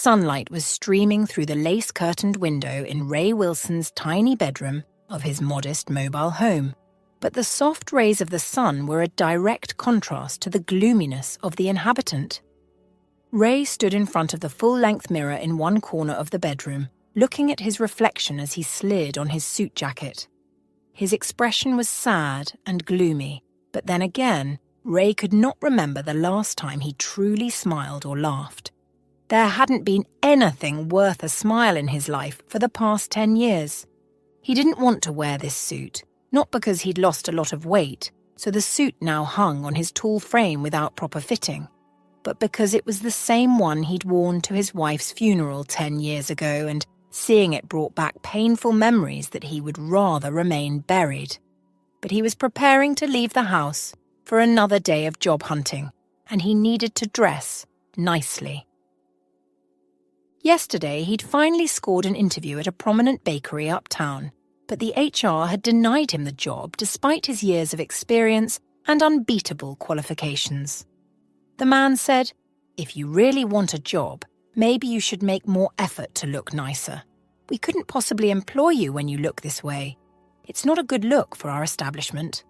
Sunlight was streaming through the lace-curtained window in Ray Wilson's tiny bedroom of his modest mobile home, but the soft rays of the sun were a direct contrast to the gloominess of the inhabitant. Ray stood in front of the full-length mirror in one corner of the bedroom, looking at his reflection as he slid on his suit jacket. His expression was sad and gloomy, but then again, Ray could not remember the last time he truly smiled or laughed. There hadn't been anything worth a smile in his life for the past 10 years. He didn't want to wear this suit, not because he'd lost a lot of weight, so the suit now hung on his tall frame without proper fitting, but because it was the same one he'd worn to his wife's funeral 10 years ago, and seeing it brought back painful memories that he would rather remain buried. But he was preparing to leave the house for another day of job hunting, and he needed to dress nicely. Yesterday, he'd finally scored an interview at a prominent bakery uptown, but the HR had denied him the job despite his years of experience and unbeatable qualifications. The man said, "If you really want a job, maybe you should make more effort to look nicer. We couldn't possibly employ you when you look this way. It's not a good look for our establishment."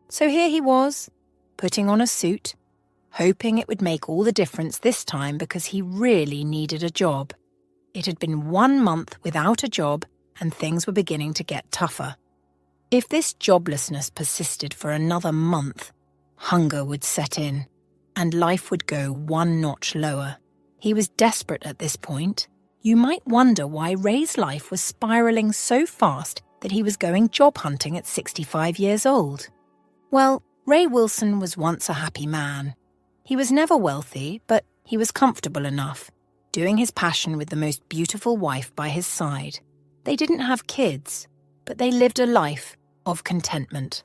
So here he was, putting on a suit, hoping it would make all the difference this time because he really needed a job. It had been 1 month without a job, and things were beginning to get tougher. If this joblessness persisted for another month, hunger would set in, and life would go one notch lower. He was desperate at this point. You might wonder why Ray's life was spiraling so fast that he was going job hunting at 65 years old. Well, Ray Wilson was once a happy man. He was never wealthy, but he was comfortable enough, doing his passion with the most beautiful wife by his side. They didn't have kids, but they lived a life of contentment.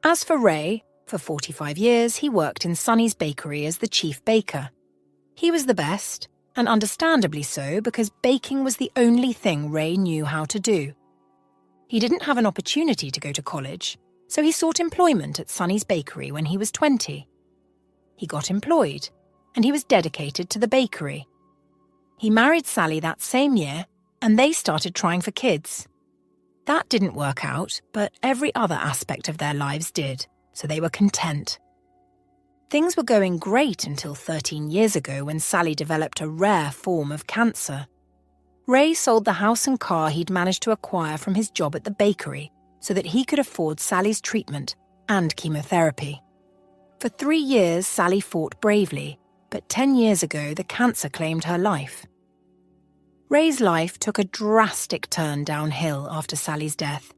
As for Ray, for 45 years he worked in Sonny's Bakery as the chief baker. He was the best, and understandably so because baking was the only thing Ray knew how to do. He didn't have an opportunity to go to college, so he sought employment at Sonny's Bakery when he was 20. He got employed, and he was dedicated to the bakery. He married Sally that same year, and they started trying for kids. That didn't work out, but every other aspect of their lives did, so they were content. Things were going great until 13 years ago when Sally developed a rare form of cancer. Ray sold the house and car he'd managed to acquire from his job at the bakery so that he could afford Sally's treatment and chemotherapy. For 3 years, Sally fought bravely, but 10 years ago the cancer claimed her life. Ray's life took a drastic turn downhill after Sally's death.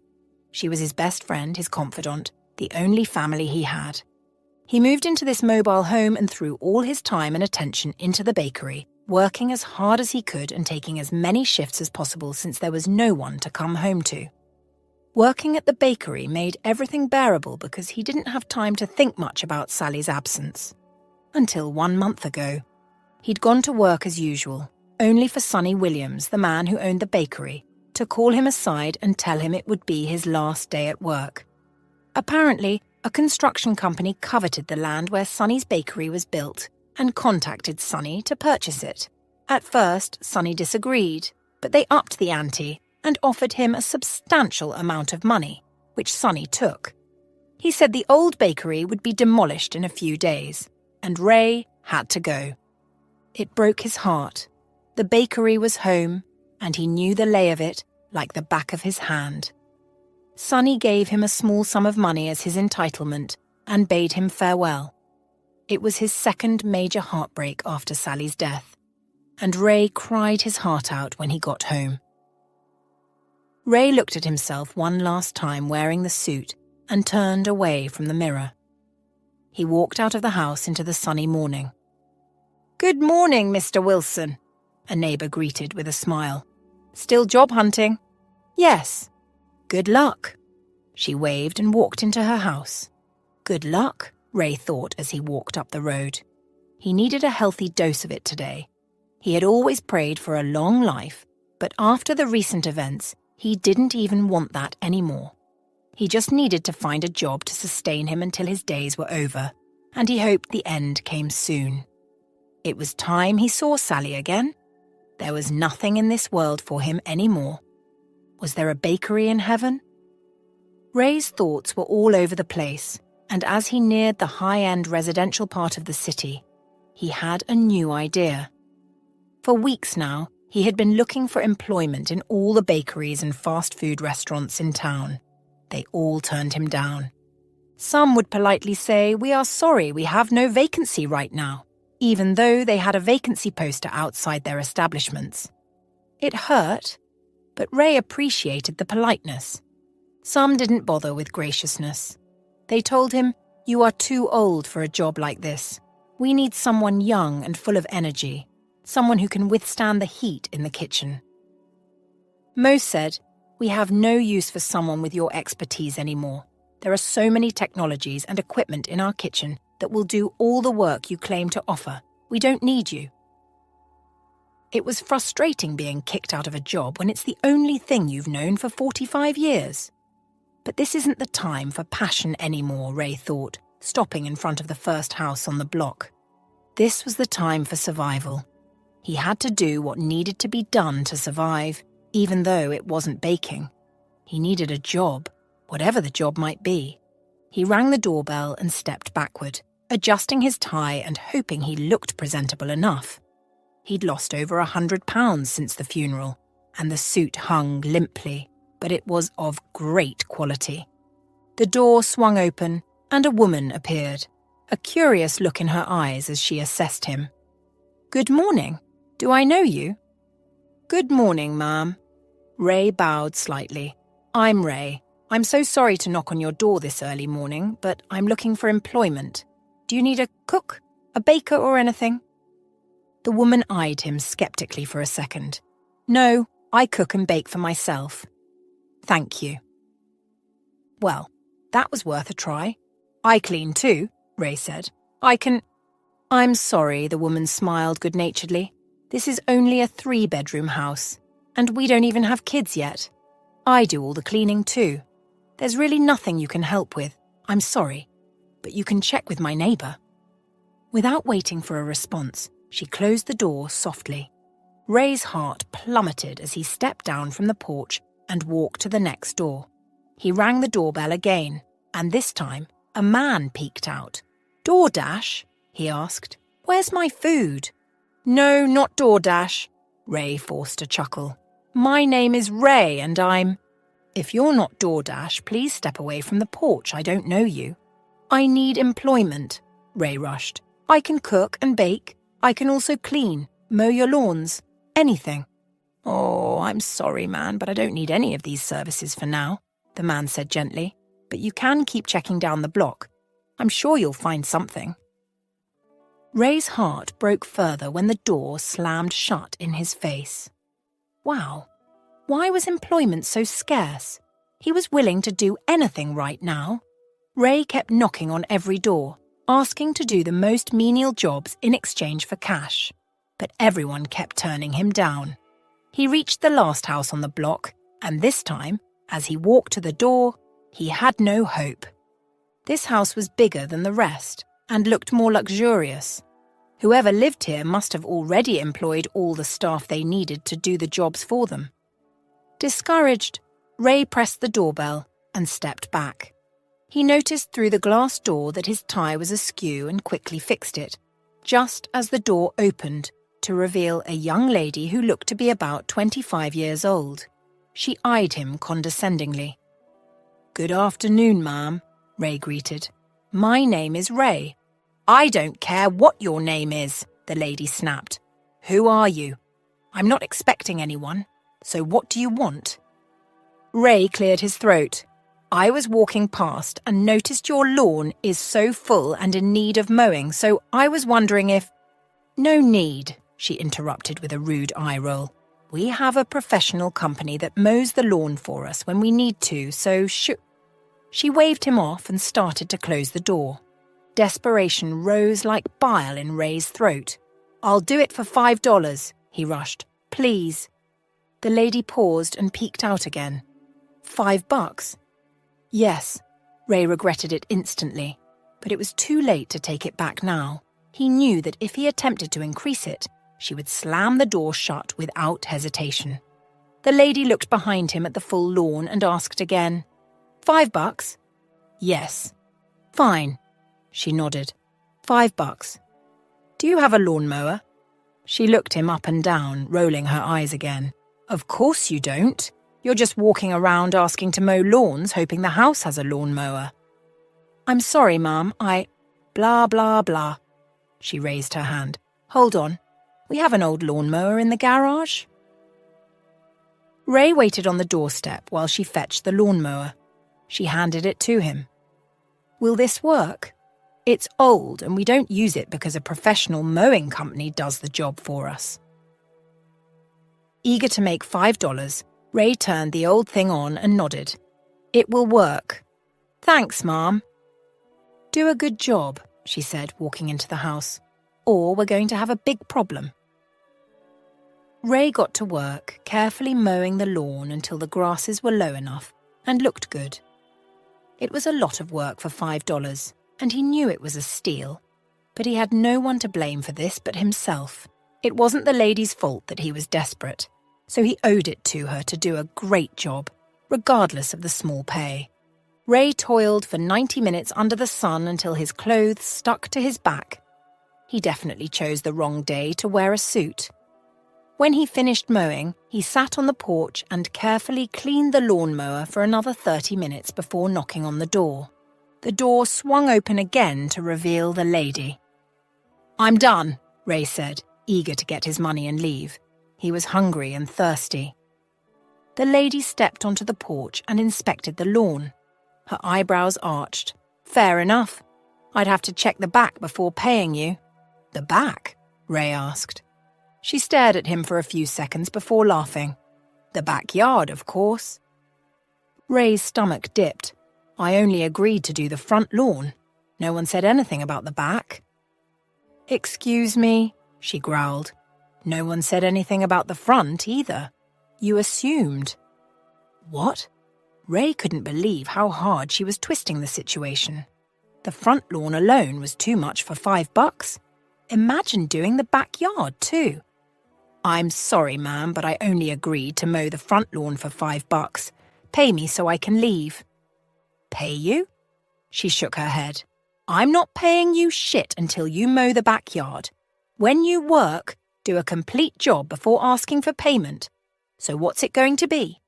She was his best friend, his confidant, the only family he had. He moved into this mobile home and threw all his time and attention into the bakery, working as hard as he could and taking as many shifts as possible since there was no one to come home to. Working at the bakery made everything bearable because he didn't have time to think much about Sally's absence. Until 1 month ago. He'd gone to work as usual, only for Sonny Williams, the man who owned the bakery, to call him aside and tell him it would be his last day at work. Apparently, a construction company coveted the land where Sonny's bakery was built and contacted Sonny to purchase it. At first, Sonny disagreed, but they upped the ante and offered him a substantial amount of money, which Sonny took. He said the old bakery would be demolished in a few days, and Ray had to go. It broke his heart. The bakery was home, and he knew the lay of it like the back of his hand. Sonny gave him a small sum of money as his entitlement and bade him farewell. It was his second major heartbreak after Sally's death, and Ray cried his heart out when he got home. Ray looked at himself one last time wearing the suit and turned away from the mirror. He walked out of the house into the sunny morning. "Good morning, Mr. Wilson," a neighbour greeted with a smile. "Still job hunting?" "Yes." "Good luck." She waved and walked into her house. Good luck, Ray thought as he walked up the road. He needed a healthy dose of it today. He had always prayed for a long life, but after the recent events, he didn't even want that anymore. He just needed to find a job to sustain him until his days were over, and he hoped the end came soon. It was time he saw Sally again. There was nothing in this world for him anymore. Was there a bakery in heaven? Ray's thoughts were all over the place, and as he neared the high-end residential part of the city, he had a new idea. For weeks now, he had been looking for employment in all the bakeries and fast food restaurants in town. They all turned him down. Some would politely say, "We are sorry, we have no vacancy right now," even though they had a vacancy poster outside their establishments. It hurt, but Ray appreciated the politeness. Some didn't bother with graciousness. They told him, "You are too old for a job like this. We need someone young and full of energy, someone who can withstand the heat in the kitchen." Most said, "We have no use for someone with your expertise anymore. There are so many technologies and equipment in our kitchen that will do all the work you claim to offer. We don't need you." It was frustrating being kicked out of a job when it's the only thing you've known for 45 years. But this isn't the time for passion anymore, Ray thought, stopping in front of the first house on the block. This was the time for survival. He had to do what needed to be done to survive, even though it wasn't baking. He needed a job, whatever the job might be. He rang the doorbell and stepped backward, adjusting his tie and hoping he looked presentable enough. He'd lost over £100 since the funeral, and the suit hung limply, but it was of great quality. The door swung open, and a woman appeared, a curious look in her eyes as she assessed him. "Good morning. Do I know you?" "Good morning, ma'am." Ray bowed slightly. "I'm Ray. I'm so sorry to knock on your door this early morning, but I'm looking for employment. Do you need a cook, a baker, or anything?" The woman eyed him skeptically for a second. "No, I cook and bake for myself." "Thank you." "Well, that was worth a try. I clean too," Ray said. "I'm sorry," the woman smiled good-naturedly. "This is only a 3-bedroom house, and we don't even have kids yet. I do all the cleaning too. There's really nothing you can help with. I'm sorry, but you can check with my neighbour." Without waiting for a response, she closed the door softly. Ray's heart plummeted as he stepped down from the porch and walked to the next door. He rang the doorbell again, and this time a man peeked out. "DoorDash?" he asked. "Where's my food?" "No, not DoorDash." Ray forced a chuckle. "My name is Ray and I'm—" "If you're not DoorDash, please step away from the porch. I don't know you." "I need employment," Ray rushed. "I can cook and bake. I can also clean, mow your lawns, anything." "Oh, I'm sorry, man, but I don't need any of these services for now," the man said gently. "But you can keep checking down the block. I'm sure you'll find something." Ray's heart broke further when the door slammed shut in his face. Wow, why was employment so scarce? He was willing to do anything right now. Ray kept knocking on every door, asking to do the most menial jobs in exchange for cash. But everyone kept turning him down. He reached the last house on the block, and this time, as he walked to the door, he had no hope. This house was bigger than the rest and looked more luxurious. Whoever lived here must have already employed all the staff they needed to do the jobs for them. Discouraged, Ray pressed the doorbell and stepped back. He noticed through the glass door that his tie was askew and quickly fixed it, just as the door opened to reveal a young lady who looked to be about 25 years old. She eyed him condescendingly. "Good afternoon, ma'am," Ray greeted. "My name is Ray." "I don't care what your name is," the lady snapped. "Who are you? I'm not expecting anyone, so what do you want?" Ray cleared his throat. "I was walking past and noticed your lawn is so full and in need of mowing, so I was wondering if—" "No need," she interrupted with a rude eye roll. "We have a professional company that mows the lawn for us when we need to, so She waved him off and started to close the door. Desperation rose like bile in Ray's throat. "I'll do it for $5, he rushed. "Please." The lady paused and peeked out again. $5? Yes, Ray regretted it instantly, but it was too late to take it back now. He knew that if he attempted to increase it, she would slam the door shut without hesitation. The lady looked behind him at the full lawn and asked again, $5? Yes. Fine. She nodded. $5. Do you have a lawnmower? She looked him up and down, rolling her eyes again. Of course you don't. You're just walking around asking to mow lawns, hoping the house has a lawnmower. I'm sorry, Mum, blah, blah, blah. She raised her hand. Hold on. We have an old lawnmower in the garage. Ray waited on the doorstep while she fetched the lawnmower. She handed it to him. Will this work? It's old and we don't use it because a professional mowing company does the job for us. Eager to make $5, Ray turned the old thing on and nodded. It will work. Thanks, Mom. Do a good job, she said, walking into the house, or we're going to have a big problem. Ray got to work, carefully mowing the lawn until the grasses were low enough and looked good. It was a lot of work for $5, and he knew it was a steal. But he had no one to blame for this but himself. It wasn't the lady's fault that he was desperate, so he owed it to her to do a great job, regardless of the small pay. Ray toiled for 90 minutes under the sun until his clothes stuck to his back. He definitely chose the wrong day to wear a suit. When he finished mowing, he sat on the porch and carefully cleaned the lawnmower for another 30 minutes before knocking on the door. The door swung open again to reveal the lady. I'm done, Ray said, eager to get his money and leave. He was hungry and thirsty. The lady stepped onto the porch and inspected the lawn. Her eyebrows arched. Fair enough. I'd have to check the back before paying you. The back? Ray asked. She stared at him for a few seconds before laughing. The backyard, of course. Ray's stomach dipped. I only agreed to do the front lawn. No one said anything about the back. Excuse me, she growled. No one said anything about the front either. You assumed. What? Ray couldn't believe how hard she was twisting the situation. The front lawn alone was too much for $5. Imagine doing the backyard too. I'm sorry, ma'am, but I only agreed to mow the front lawn for $5. Pay me so I can leave. Pay you? She shook her head. I'm not paying you shit until you mow the backyard. When you work, do a complete job before asking for payment. So what's it going to be?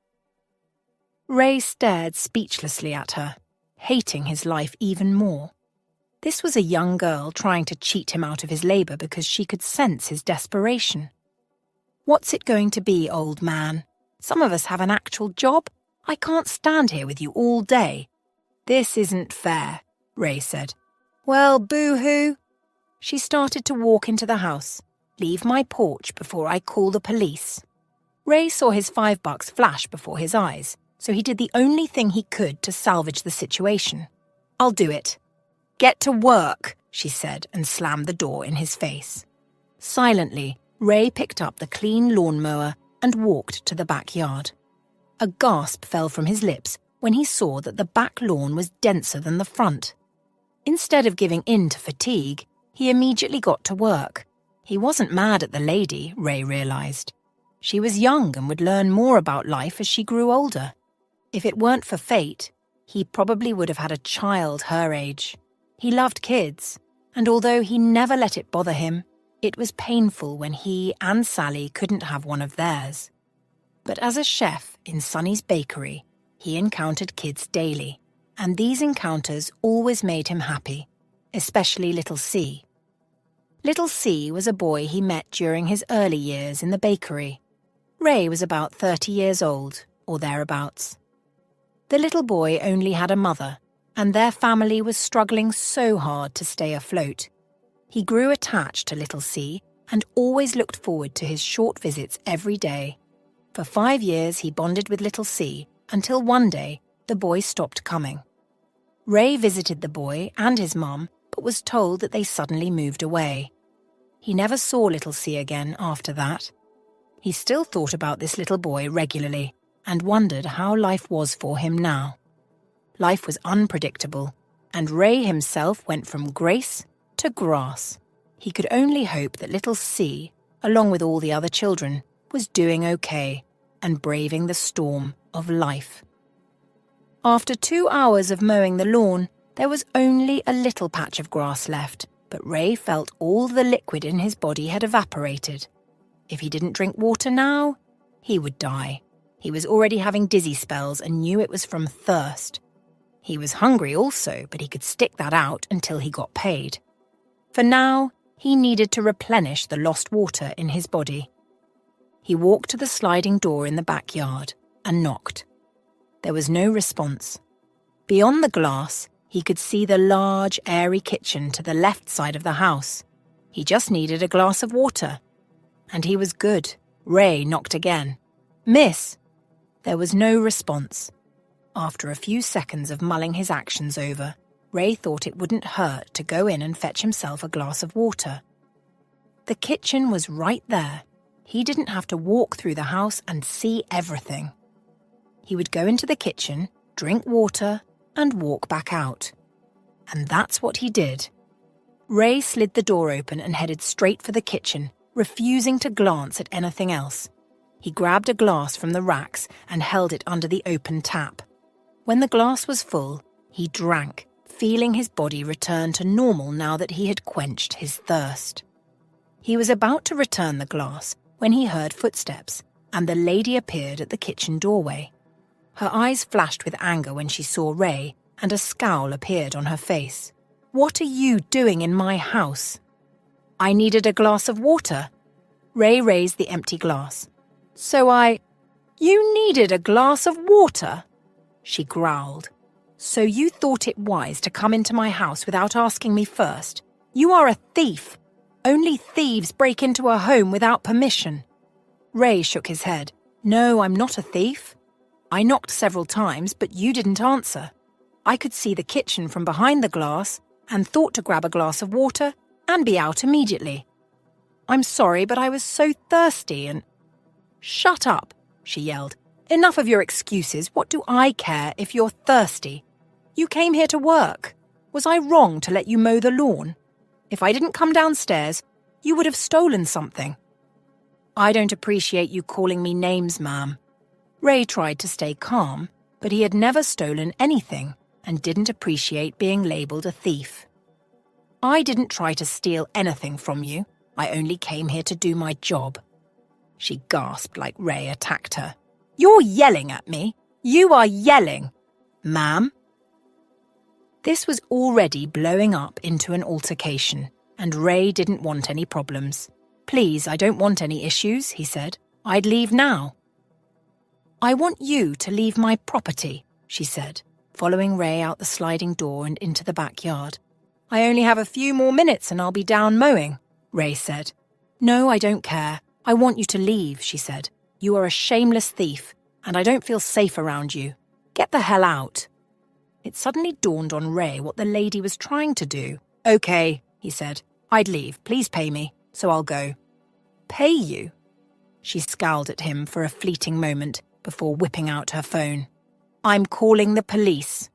Ray stared speechlessly at her, hating his life even more. This was a young girl trying to cheat him out of his labour because she could sense his desperation. What's it going to be, old man? Some of us have an actual job. I can't stand here with you all day. This isn't fair, Ray said. Well, boo-hoo. She started to walk into the house. Leave my porch before I call the police. Ray saw his $5 flash before his eyes, so he did the only thing he could to salvage the situation. I'll do it. Get to work, she said and slammed the door in his face. Silently, Ray picked up the clean lawnmower and walked to the backyard. A gasp fell from his lips when he saw that the back lawn was denser than the front. Instead of giving in to fatigue, he immediately got to work. He wasn't mad at the lady, Ray realized. She was young and would learn more about life as she grew older. If it weren't for fate, he probably would have had a child her age. He loved kids, and although he never let it bother him, it was painful when he and Sally couldn't have one of theirs. But as a chef in Sonny's bakery, he encountered kids daily, and these encounters always made him happy, especially Little C. Little C was a boy he met during his early years in the bakery. Ray was about 30 years old, or thereabouts. The little boy only had a mother, and their family was struggling so hard to stay afloat. He grew attached to Little C and always looked forward to his short visits every day. For 5 years he bonded with Little C until one day the boy stopped coming. Ray visited the boy and his mum, but was told that they suddenly moved away. He never saw Little C again after that. He still thought about this little boy regularly and wondered how life was for him now. Life was unpredictable, and Ray himself went from grace to grass. he could only hope that little C, along with all the other children, was doing okay and braving the storm of life. After 2 hours of mowing the lawn, there was only a little patch of grass left, but Ray felt all the liquid in his body had evaporated. If he didn't drink water now, he would die. He was already having dizzy spells and knew it was from thirst. He was hungry also, but he could stick that out until he got paid. For now, he needed to replenish the lost water in his body. He walked to the sliding door in the backyard and knocked. There was no response. Beyond the glass, he could see the large, airy kitchen to the left side of the house. He just needed a glass of water. And he was good. Ray knocked again. "Miss!" There was no response. After a few seconds of mulling his actions over, Ray thought it wouldn't hurt to go in and fetch himself a glass of water. The kitchen was right there. He didn't have to walk through the house and see everything. He would go into the kitchen, drink water, and walk back out. And that's what he did. Ray slid the door open and headed straight for the kitchen, refusing to glance at anything else. He grabbed a glass from the racks and held it under the open tap. When the glass was full, he drank, feeling his body return to normal now that he had quenched his thirst. He was about to return the glass when he heard footsteps, and the lady appeared at the kitchen doorway. Her eyes flashed with anger when she saw Ray, and a scowl appeared on her face. "What are you doing in my house?" "I needed a glass of water." Ray raised the empty glass. You needed a glass of water?" She growled. "So you thought it wise to come into my house without asking me first? You are a thief. Only thieves break into a home without permission." Ray shook his head. "No, I'm not a thief. I knocked several times, but you didn't answer. I could see the kitchen from behind the glass and thought to grab a glass of water and be out immediately. I'm sorry, but I was so thirsty and—" "Shut up," she yelled. "Enough of your excuses. What do I care if you're thirsty? You came here to work. Was I wrong to let you mow the lawn? If I didn't come downstairs, you would have stolen something." "I don't appreciate you calling me names, ma'am." Ray tried to stay calm, but he had never stolen anything and didn't appreciate being labelled a thief. "I didn't try to steal anything from you. I only came here to do my job." She gasped like Ray attacked her. "You're yelling at me. You are yelling. Ma'am?" This was already blowing up into an altercation, and Ray didn't want any problems. "Please, I don't want any issues," he said. "I'd leave now." "I want you to leave my property," she said, following Ray out the sliding door and into the backyard. "I only have a few more minutes and I'll be down mowing," Ray said. "No, I don't care. I want you to leave," she said. "You are a shameless thief, and I don't feel safe around you. Get the hell out." It suddenly dawned on Ray what the lady was trying to do. "Okay," he said. "I'd leave. Please pay me, so I'll go." "Pay you?" She scowled at him for a fleeting moment before whipping out her phone. "I'm calling the police."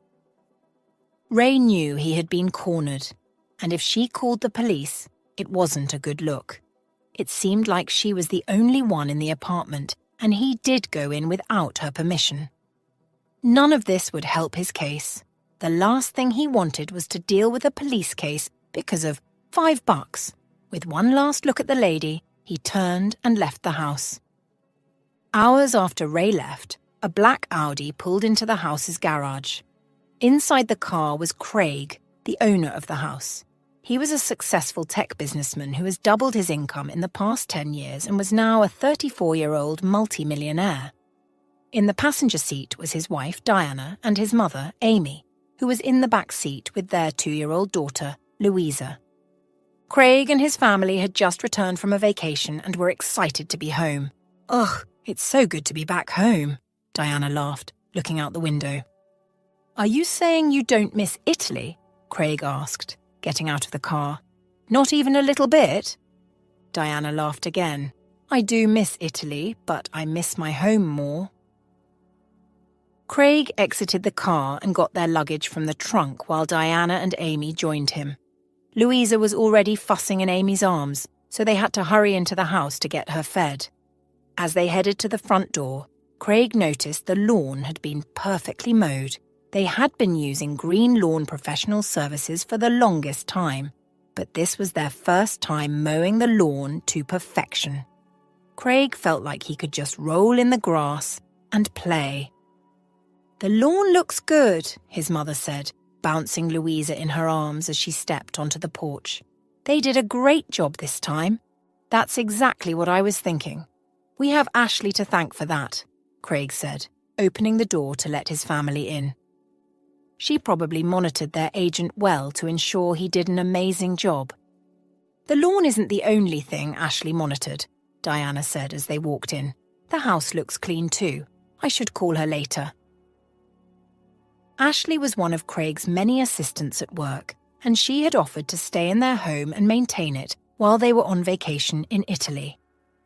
Ray knew he had been cornered, and if she called the police, it wasn't a good look. It seemed like she was the only one in the apartment, and he did go in without her permission. None of this would help his case. The last thing he wanted was to deal with a police case because of $5. With one last look at the lady, he turned and left the house. Hours after Ray left, a black Audi pulled into the house's garage. Inside the car was Craig, the owner of the house. He was a successful tech businessman who has doubled his income in the past 10 years and was now a 34-year-old multimillionaire. In the passenger seat was his wife, Diana, and his mother, Amy, who was in the back seat with their 2-year-old daughter, Louisa. Craig and his family had just returned from a vacation and were excited to be home. "Ugh, it's so good to be back home," Diana laughed, looking out the window. "Are you saying you don't miss Italy?" Craig asked, getting out of the car. "Not even a little bit?" Diana laughed again. "I do miss Italy, but I miss my home more." Craig exited the car and got their luggage from the trunk while Diana and Amy joined him. Louisa was already fussing in Amy's arms, so they had to hurry into the house to get her fed. As they headed to the front door, Craig noticed the lawn had been perfectly mowed. They had been using Green Lawn Professional Services for the longest time, but this was their first time mowing the lawn to perfection. Craig felt like he could just roll in the grass and play. "The lawn looks good," his mother said, bouncing Louisa in her arms as she stepped onto the porch. "They did a great job this time." "That's exactly what I was thinking. We have Ashley to thank for that," Craig said, opening the door to let his family in. She probably monitored their agent well to ensure he did an amazing job. "The lawn isn't the only thing Ashley monitored," Diana said as they walked in. "The house looks clean too. I should call her later." Ashley was one of Craig's many assistants at work, and she had offered to stay in their home and maintain it while they were on vacation in Italy.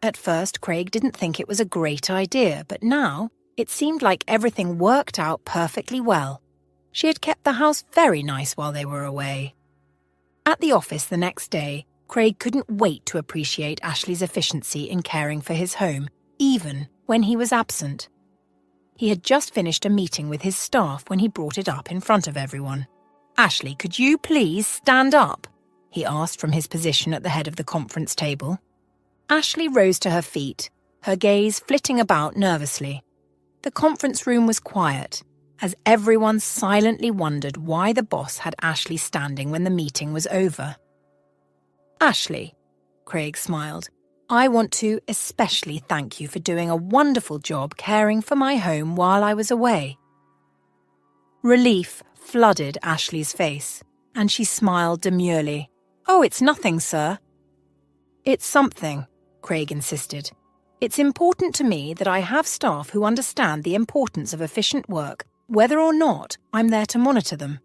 At first, Craig didn't think it was a great idea, but now it seemed like everything worked out perfectly well. She had kept the house very nice while they were away. At the office the next day, Craig couldn't wait to appreciate Ashley's efficiency in caring for his home, even when he was absent. He had just finished a meeting with his staff when he brought it up in front of everyone. "Ashley, could you please stand up?" he asked from his position at the head of the conference table. Ashley rose to her feet, her gaze flitting about nervously. The conference room was quiet, as everyone silently wondered why the boss had Ashley standing when the meeting was over. "Ashley," Craig smiled, "I want to especially thank you for doing a wonderful job caring for my home while I was away." Relief flooded Ashley's face, and she smiled demurely. "Oh, it's nothing, sir." "It's something," Craig insisted. "It's important to me that I have staff who understand the importance of efficient work, whether or not I'm there to monitor them.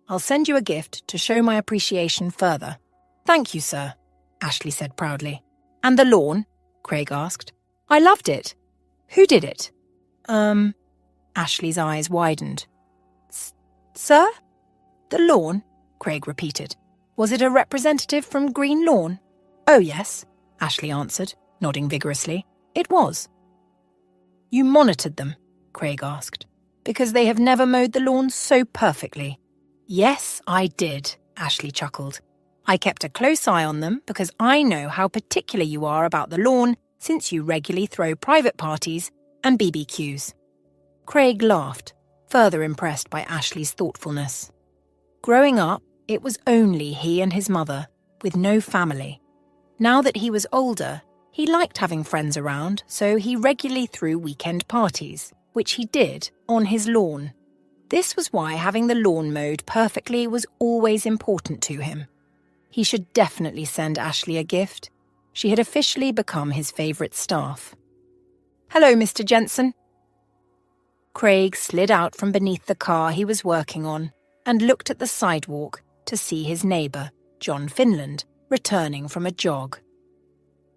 I'll send you a gift to show my appreciation further." "Thank you, sir," Ashley said proudly. "And the lawn?" Craig asked. "I loved it. Who did it?" Ashley's eyes widened. "Sir?" "The lawn," Craig repeated. "Was it a representative from Green Lawn?" "Oh, yes," Ashley answered, nodding vigorously. "It was." "You monitored them?" Craig asked. "Because they have never mowed the lawn so perfectly." "Yes, I did," Ashley chuckled. "I kept a close eye on them because I know how particular you are about the lawn since you regularly throw private parties and BBQs. Craig laughed, further impressed by Ashley's thoughtfulness. Growing up, it was only he and his mother, with no family. Now that he was older, he liked having friends around, so he regularly threw weekend parties, which he did on his lawn. This was why having the lawn mowed perfectly was always important to him. He should definitely send Ashley a gift. She had officially become his favourite staff. "Hello, Mr. Jensen." Craig slid out from beneath the car he was working on and looked at the sidewalk to see his neighbour, John Finland, returning from a jog.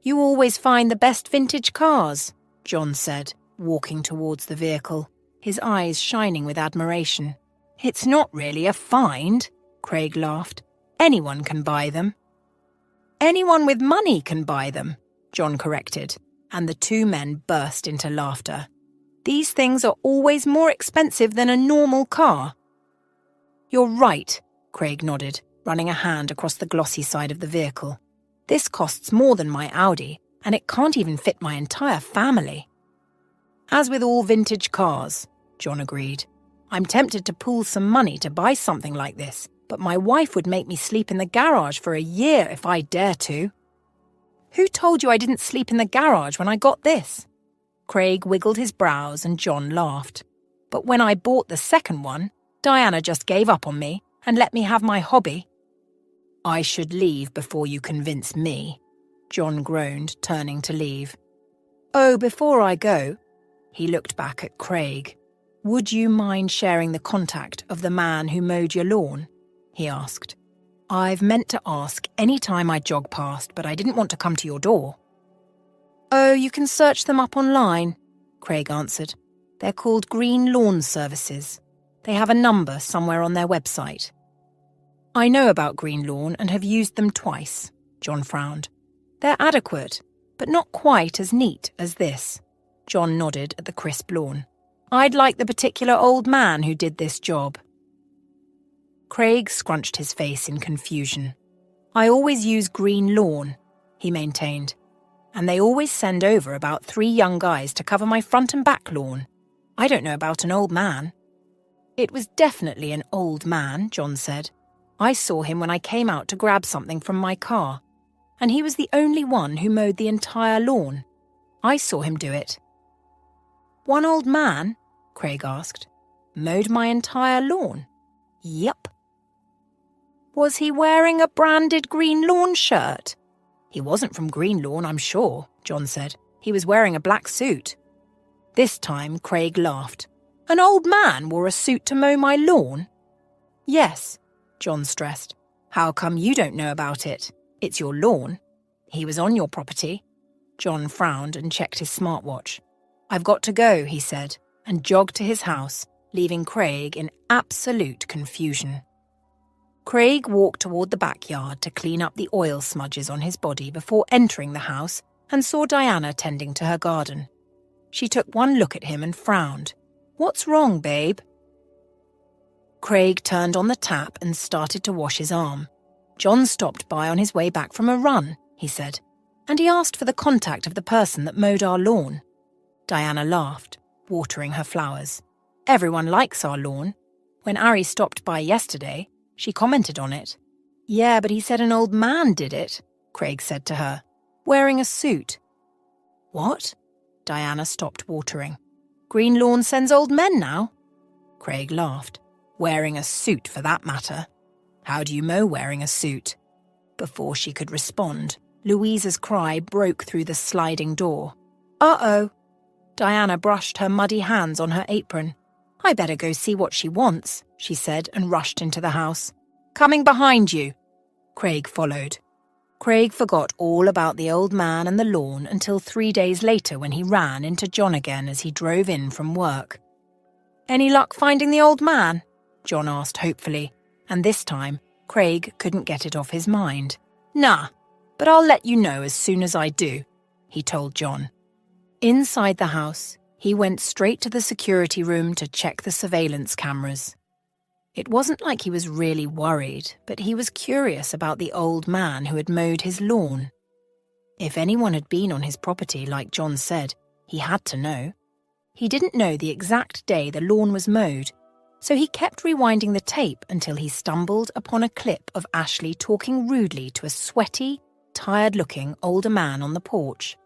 "You always find the best vintage cars," John said, walking towards the vehicle, his eyes shining with admiration. "It's not really a find," Craig laughed. "Anyone can buy them." "Anyone with money can buy them," John corrected, and the two men burst into laughter. "These things are always more expensive than a normal car." "You're right," Craig nodded, running a hand across the glossy side of the vehicle. "This costs more than my Audi, and it can't even fit my entire family." "As with all vintage cars," John agreed. "I'm tempted to pool some money to buy something like this, but my wife would make me sleep in the garage for a year if I dare to." "Who told you I didn't sleep in the garage when I got this?" Craig wiggled his brows and John laughed. "But when I bought the second one, Diana just gave up on me and let me have my hobby." "I should leave before you convince me," John groaned, turning to leave. "Oh, before I go," he looked back at Craig. "Would you mind sharing the contact of the man who mowed your lawn?" he asked. "I've meant to ask any time I jog past, but I didn't want to come to your door." "Oh, you can search them up online," Craig answered. "They're called Green Lawn Services. They have a number somewhere on their website." I know about Green Lawn and have used them twice, John frowned. They're adequate, but not quite as neat as this. John nodded at the crisp lawn. I'd like the particular old man who did this job. Craig scrunched his face in confusion. I always use Green Lawn, he maintained, and they always send over about 3 young guys to cover my front and back lawn. I don't know about an old man. It was definitely an old man, John said. I saw him when I came out to grab something from my car, and he was the only one who mowed the entire lawn. I saw him do it. One old man? Craig asked. Mowed my entire lawn? Yep. Was he wearing a branded Green Lawn shirt? He wasn't from Green Lawn, I'm sure, John said. He was wearing a black suit. This time, Craig laughed. An old man wore a suit to mow my lawn? Yes, John stressed. How come you don't know about it? It's your lawn. He was on your property. John frowned and checked his smartwatch. I've got to go, he said, and jogged to his house, leaving Craig in absolute confusion. Craig walked toward the backyard to clean up the oil smudges on his body before entering the house and saw Diana tending to her garden. She took one look at him and frowned. What's wrong, babe? Craig turned on the tap and started to wash his arm. John stopped by on his way back from a run, he said, and he asked for the contact of the person that mowed our lawn. Diana laughed, watering her flowers. Everyone likes our lawn. When Ari stopped by yesterday, she commented on it. Yeah, but he said an old man did it, Craig said to her, wearing a suit. What? Diana stopped watering. Green Lawn sends old men now? Craig laughed. Wearing a suit for that matter. How do you mow wearing a suit? Before she could respond, Louisa's cry broke through the sliding door. Uh-oh. Diana brushed her muddy hands on her apron. I better go see what she wants, she said and rushed into the house. Coming behind you. Craig followed. Craig forgot all about the old man and the lawn until 3 days later when he ran into John again as he drove in from work. Any luck finding the old man? John asked hopefully, and this time Craig couldn't get it off his mind. Nah, but I'll let you know as soon as I do, he told John. Inside the house, he went straight to the security room to check the surveillance cameras. It wasn't like he was really worried, but he was curious about the old man who had mowed his lawn. If anyone had been on his property, like John said, he had to know. He didn't know the exact day the lawn was mowed, so he kept rewinding the tape until he stumbled upon a clip of Ashley talking rudely to a sweaty, tired-looking older man on the porch.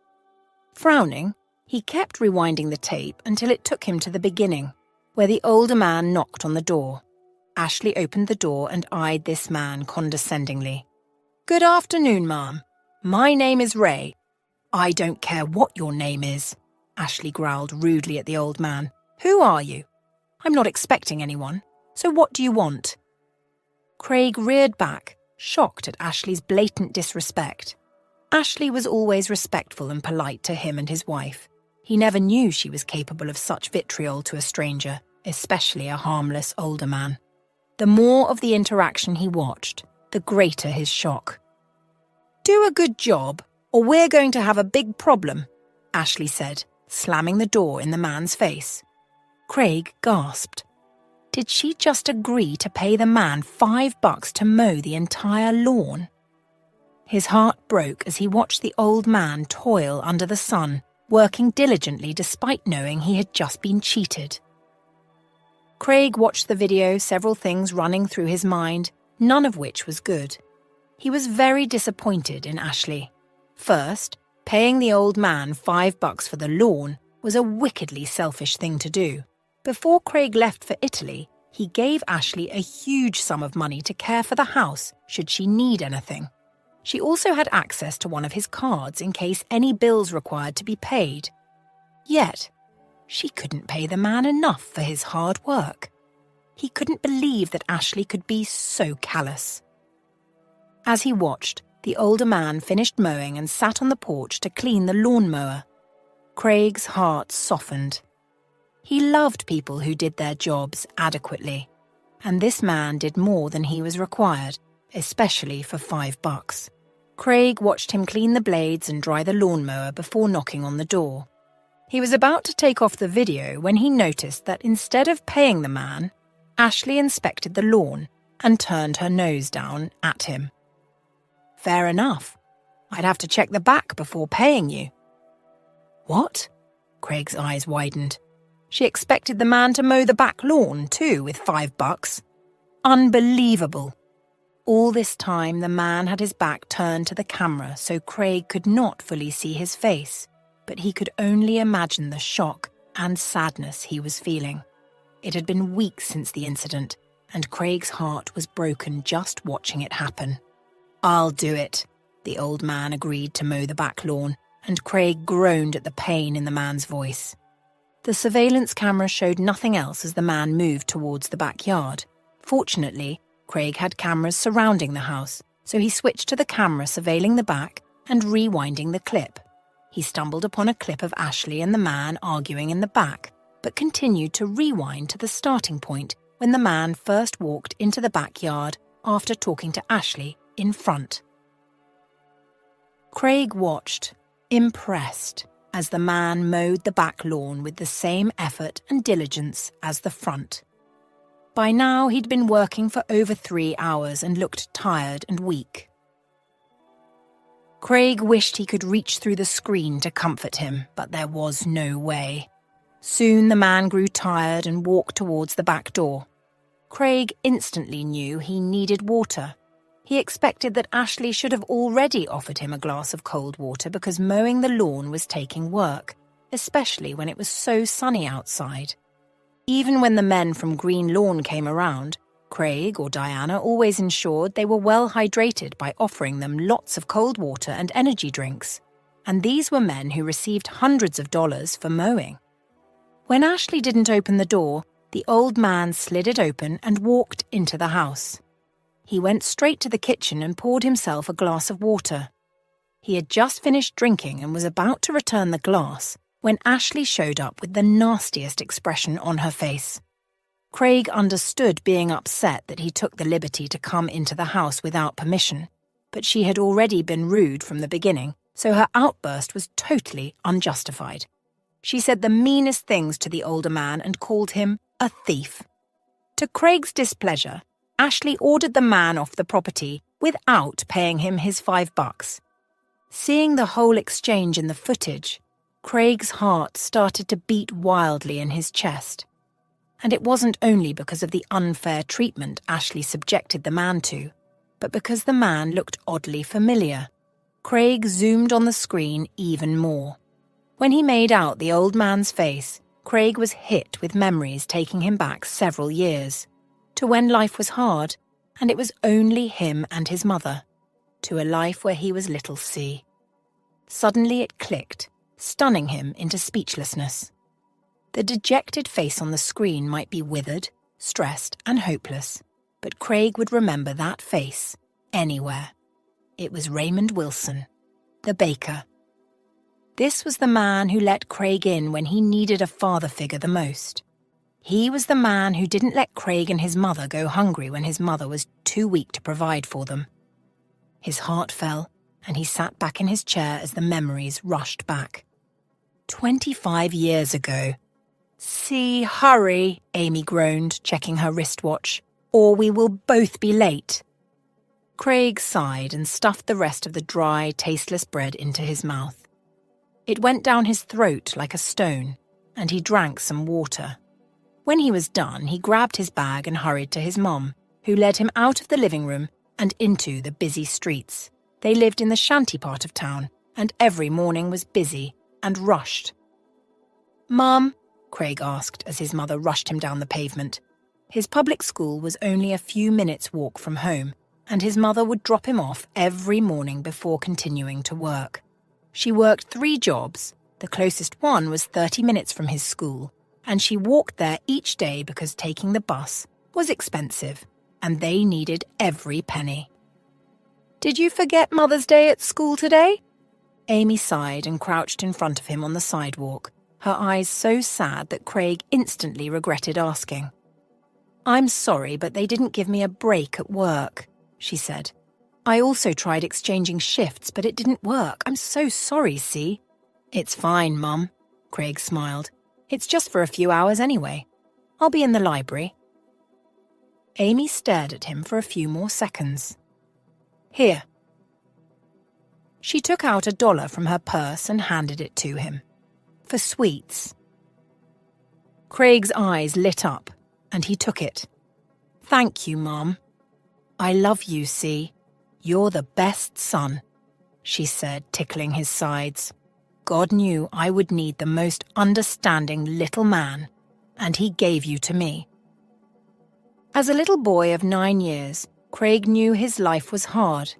Frowning, he kept rewinding the tape until it took him to the beginning, where the older man knocked on the door. Ashley opened the door and eyed this man condescendingly. Good afternoon, ma'am. My name is Ray. I don't care what your name is, Ashley growled rudely at the old man. Who are you? I'm not expecting anyone, so what do you want? Craig reared back, shocked at Ashley's blatant disrespect. Ashley was always respectful and polite to him and his wife. He never knew she was capable of such vitriol to a stranger, especially a harmless older man. The more of the interaction he watched, the greater his shock. Do a good job, or we're going to have a big problem, Ashley said, slamming the door in the man's face. Craig gasped. Did she just agree to pay the man $5 to mow the entire lawn? His heart broke as he watched the old man toil under the sun, working diligently despite knowing he had just been cheated. Craig watched the video, several things running through his mind, none of which was good. He was very disappointed in Ashley. First, paying the old man $5 for the lawn was a wickedly selfish thing to do. Before Craig left for Italy, he gave Ashley a huge sum of money to care for the house should she need anything. She also had access to one of his cards in case any bills required to be paid. Yet, she couldn't pay the man enough for his hard work. He couldn't believe that Ashley could be so callous. As he watched, the older man finished mowing and sat on the porch to clean the lawnmower. Craig's heart softened. He loved people who did their jobs adequately, and this man did more than he was required, especially for $5. Craig watched him clean the blades and dry the lawnmower before knocking on the door. He was about to take off the video when he noticed that instead of paying the man, Ashley inspected the lawn and turned her nose down at him. "Fair enough. I'd have to check the back before paying you." "What?" Craig's eyes widened. She expected the man to mow the back lawn, too, with $5. Unbelievable. All this time, the man had his back turned to the camera so Craig could not fully see his face, but he could only imagine the shock and sadness he was feeling. It had been weeks since the incident, and Craig's heart was broken just watching it happen. "I'll do it," the old man agreed to mow the back lawn, and Craig groaned at the pain in the man's voice. The surveillance camera showed nothing else as the man moved towards the backyard. Fortunately, Craig had cameras surrounding the house, so he switched to the camera surveilling the back and rewinding the clip. He stumbled upon a clip of Ashley and the man arguing in the back, but continued to rewind to the starting point when the man first walked into the backyard after talking to Ashley in front. Craig watched, impressed, as the man mowed the back lawn with the same effort and diligence as the front. By now, he'd been working for over 3 hours and looked tired and weak. Craig wished he could reach through the screen to comfort him, but there was no way. Soon the man grew tired and walked towards the back door. Craig instantly knew he needed water. He expected that Ashley should have already offered him a glass of cold water because mowing the lawn was taking work, especially when it was so sunny outside. Even when the men from Green Lawn came around, Craig or Diana always ensured they were well hydrated by offering them lots of cold water and energy drinks. And these were men who received hundreds of dollars for mowing. When Ashley didn't open the door, the old man slid it open and walked into the house. He went straight to the kitchen and poured himself a glass of water. He had just finished drinking and was about to return the glass when Ashley showed up with the nastiest expression on her face. Craig understood being upset that he took the liberty to come into the house without permission, but she had already been rude from the beginning, so her outburst was totally unjustified. She said the meanest things to the older man and called him a thief. To Craig's displeasure, Ashley ordered the man off the property without paying him his $5. Seeing the whole exchange in the footage, Craig's heart started to beat wildly in his chest. And it wasn't only because of the unfair treatment Ashley subjected the man to, but because the man looked oddly familiar. Craig zoomed on the screen even more. When he made out the old man's face, Craig was hit with memories taking him back several years, to when life was hard, and it was only him and his mother, to a life where he was little C. Suddenly it clicked, stunning him into speechlessness. The dejected face on the screen might be withered, stressed, and hopeless, but Craig would remember that face anywhere. It was Raymond Wilson, the baker. This was the man who let Craig in when he needed a father figure the most. He was the man who didn't let Craig and his mother go hungry when his mother was too weak to provide for them. His heart fell, and he sat back in his chair as the memories rushed back. 25 years ago. "See, hurry," Amy groaned, checking her wristwatch, "or we will both be late." Craig sighed and stuffed the rest of the dry, tasteless bread into his mouth. It went down his throat like a stone, and he drank some water. When he was done, he grabbed his bag and hurried to his mom, who led him out of the living room and into the busy streets. They lived in the shanty part of town, and every morning was busy and rushed. "Mum?" Craig asked as his mother rushed him down the pavement. His public school was only a few minutes' walk from home, and his mother would drop him off every morning before continuing to work. She worked 3 jobs. The closest one was 30 minutes from his school, and she walked there each day because taking the bus was expensive, and they needed every penny. "Did you forget Mother's Day at school today?" Amy sighed and crouched in front of him on the sidewalk, her eyes so sad that Craig instantly regretted asking. "I'm sorry, but they didn't give me a break at work," she said. "I also tried exchanging shifts, but it didn't work. I'm so sorry, see?" "It's fine, Mum," Craig smiled. "It's just for a few hours anyway. I'll be in the library." Amy stared at him for a few more seconds. "Here." She took out $1 from her purse and handed it to him. "For sweets." Craig's eyes lit up, and he took it. "Thank you, Mom." "I love you, see. You're the best son," she said, tickling his sides. "God knew I would need the most understanding little man, and he gave you to me." As a little boy of 9 years, Craig knew his life was hard.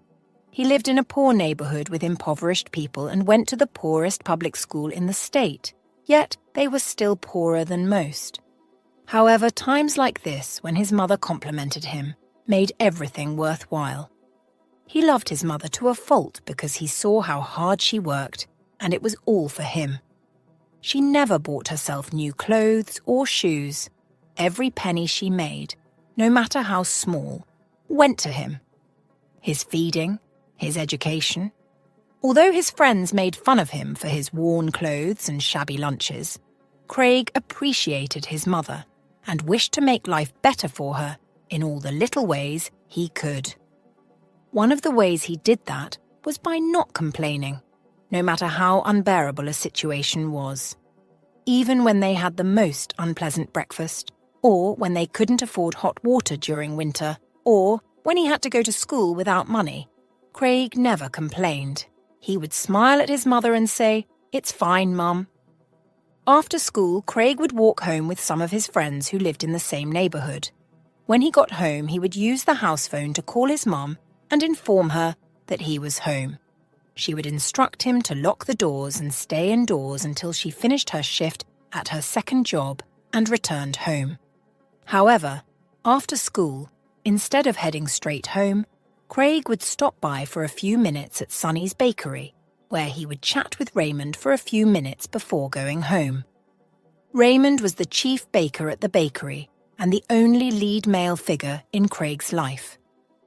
He lived in a poor neighborhood with impoverished people and went to the poorest public school in the state, yet they were still poorer than most. However, times like this, when his mother complimented him, made everything worthwhile. He loved his mother to a fault because he saw how hard she worked, and it was all for him. She never bought herself new clothes or shoes. Every penny she made, no matter how small, went to him. His feeding, his education. Although his friends made fun of him for his worn clothes and shabby lunches, Craig appreciated his mother and wished to make life better for her in all the little ways he could. One of the ways he did that was by not complaining, no matter how unbearable a situation was. Even when they had the most unpleasant breakfast, or when they couldn't afford hot water during winter, or when he had to go to school without money, Craig never complained. He would smile at his mother and say, "It's fine, Mum." After school, Craig would walk home with some of his friends who lived in the same neighborhood. When he got home, he would use the house phone to call his mum and inform her that he was home. She would instruct him to lock the doors and stay indoors until she finished her shift at her second job and returned home. However, after school, instead of heading straight home, Craig would stop by for a few minutes at Sonny's Bakery, where he would chat with Raymond for a few minutes before going home. Raymond was the chief baker at the bakery and the only lead male figure in Craig's life.